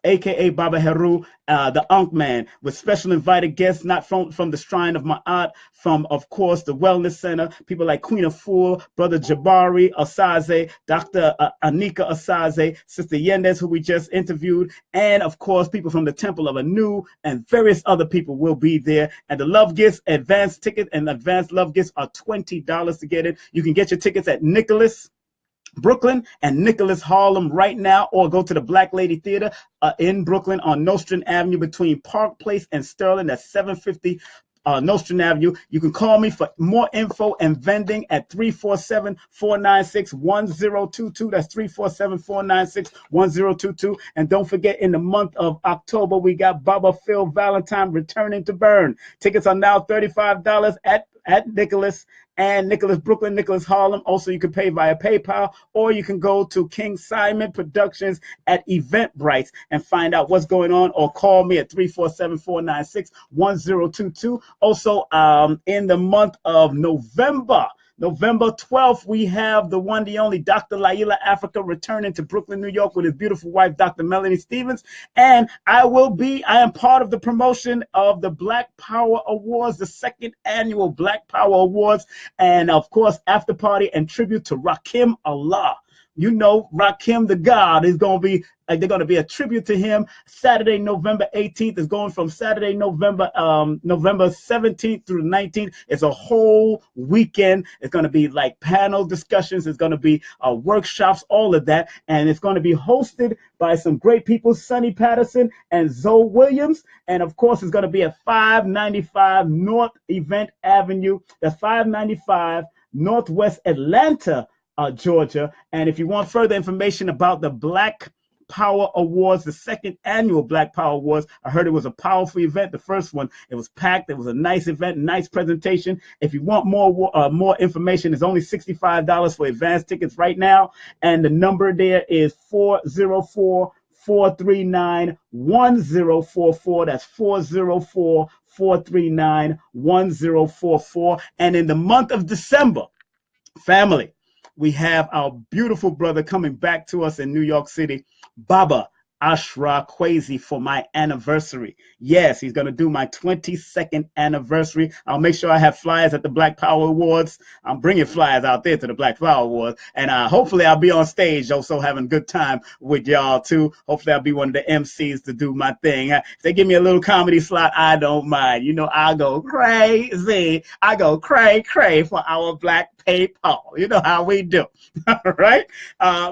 aka Baba Heru, the Ankh Man, with special invited guests, not from the Shrine of Ma'at, from, of course, the Wellness Center, people like Queen Afua, Brother Jabari Asaze, Dr. Anika Asaze, Sister Yendys, who we just interviewed, and, of course, people from the Temple of Anu, and various other people will be there. And the love gifts, advanced ticket and advanced love gifts are $20 to get in. You can get your tickets at Nicholas Brooklyn and Nicholas Harlem right now, or go to the Black Lady Theater in Brooklyn on Nostrand Avenue between Park Place and Sterling. That's 750 Nostrand Avenue. You can call me for more info and vending at 347-496-1022. That's 347-496-1022. And don't forget, in the month of October, we got Baba Phil Valentine returning to Burn. Tickets are now $35 at Nicholas and Nicholas Brooklyn, Nicholas Harlem. Also, you can pay via PayPal, or you can go to King Simon Productions at Eventbrite and find out what's going on, or call me at 347-496-1022. Also, in the month of November 12th, we have the one, the only Dr. Laila Africa returning to Brooklyn, New York with his beautiful wife, Dr. Melanie Stevens. And I am part of the promotion of the Black Power Awards, the second annual Black Power Awards. And of course, after party and tribute to Rakim Allah. You know, Rakim the God is going to be, they're going to be a tribute to him. Saturday, November 18th is going from Saturday, November 17th through 19th. It's a whole weekend. It's going to be like panel discussions. It's going to be workshops, all of that. And it's going to be hosted by some great people, Sonny Patterson and Zoe Williams. And of course, it's going to be at 595 North Event Avenue. That's 595 Northwest Atlanta, Georgia. And if you want further information about the Black Power Awards, the second annual Black Power Awards, I heard it was a powerful event. The first one, it was packed. It was a nice event, nice presentation. If you want more information, it's only $65 for advance tickets right now. And the number there is 404-439-1044. That's 404-439-1044. And in the month of December, family, we have our beautiful brother coming back to us in New York City, Baba Ashra Kwesi, for my anniversary. Yes, he's going to do my 22nd anniversary. I'll make sure I have flyers at the Black Power Awards. I'm bringing flyers out there to the Black Power Awards. And hopefully I'll be on stage also having a good time with y'all too. Hopefully I'll be one of the MCs to do my thing. If they give me a little comedy slot, I don't mind. You know, I'll go crazy. I go cray for our Black PayPal. You know how we do. All right.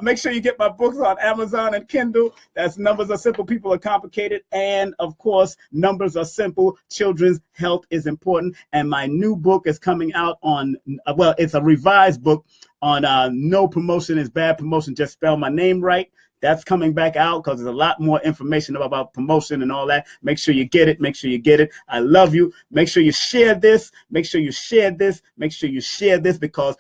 Make sure you get my books on Amazon and Kindle. That's Numbers Are Simple, People Are Complicated. And of course, Numbers Are Simple, Children's Health is Important. And my new book is coming out on, well, it's a revised book on No Promotion is Bad Promotion. Just spell my name right. That's coming back out because there's a lot more information about promotion and all that. Make sure you get it. Make sure you get it. I love you. Make sure you share this. Make sure you share this. Make sure you share this because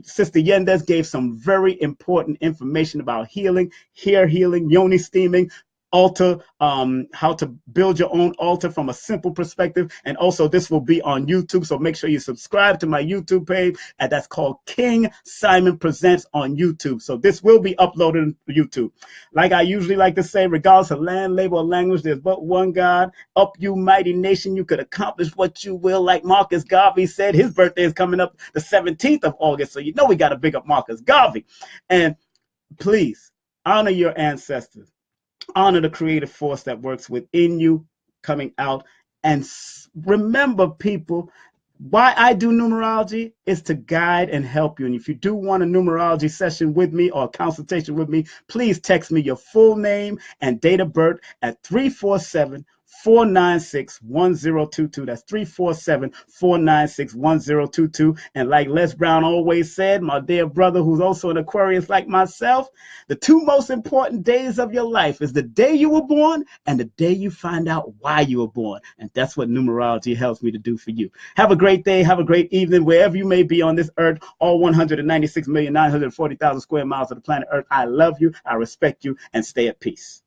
Sister Yendys gave some very important information about healing, hair healing, Yoni steaming, altar, how to build your own altar from a simple perspective. And also this will be on YouTube. So make sure you subscribe to my YouTube page, and that's called King Simon Presents on YouTube. So this will be uploaded to YouTube. Like I usually like to say, regardless of land, label, or language, there's but one God. Up you mighty nation, you could accomplish what you will. Like Marcus Garvey said, his birthday is coming up the 17th of August. So you know we got to big up Marcus Garvey. And please honor your ancestors. Honor the creative force that works within you coming out. And remember, people, why I do numerology is to guide and help you. And if you do want a numerology session with me or a consultation with me, please text me your full name and date of birth at 347-496-1022. That's 347-496-1022. And like Les Brown always said, my dear brother who's also an Aquarius like myself, the two most important days of your life is the day you were born and the day you find out why you were born. And that's what numerology helps me to do for you. Have a great day. Have a great evening wherever you may be on this earth, all 196,940,000 square miles of the planet Earth. I love you. I respect you, and stay at peace.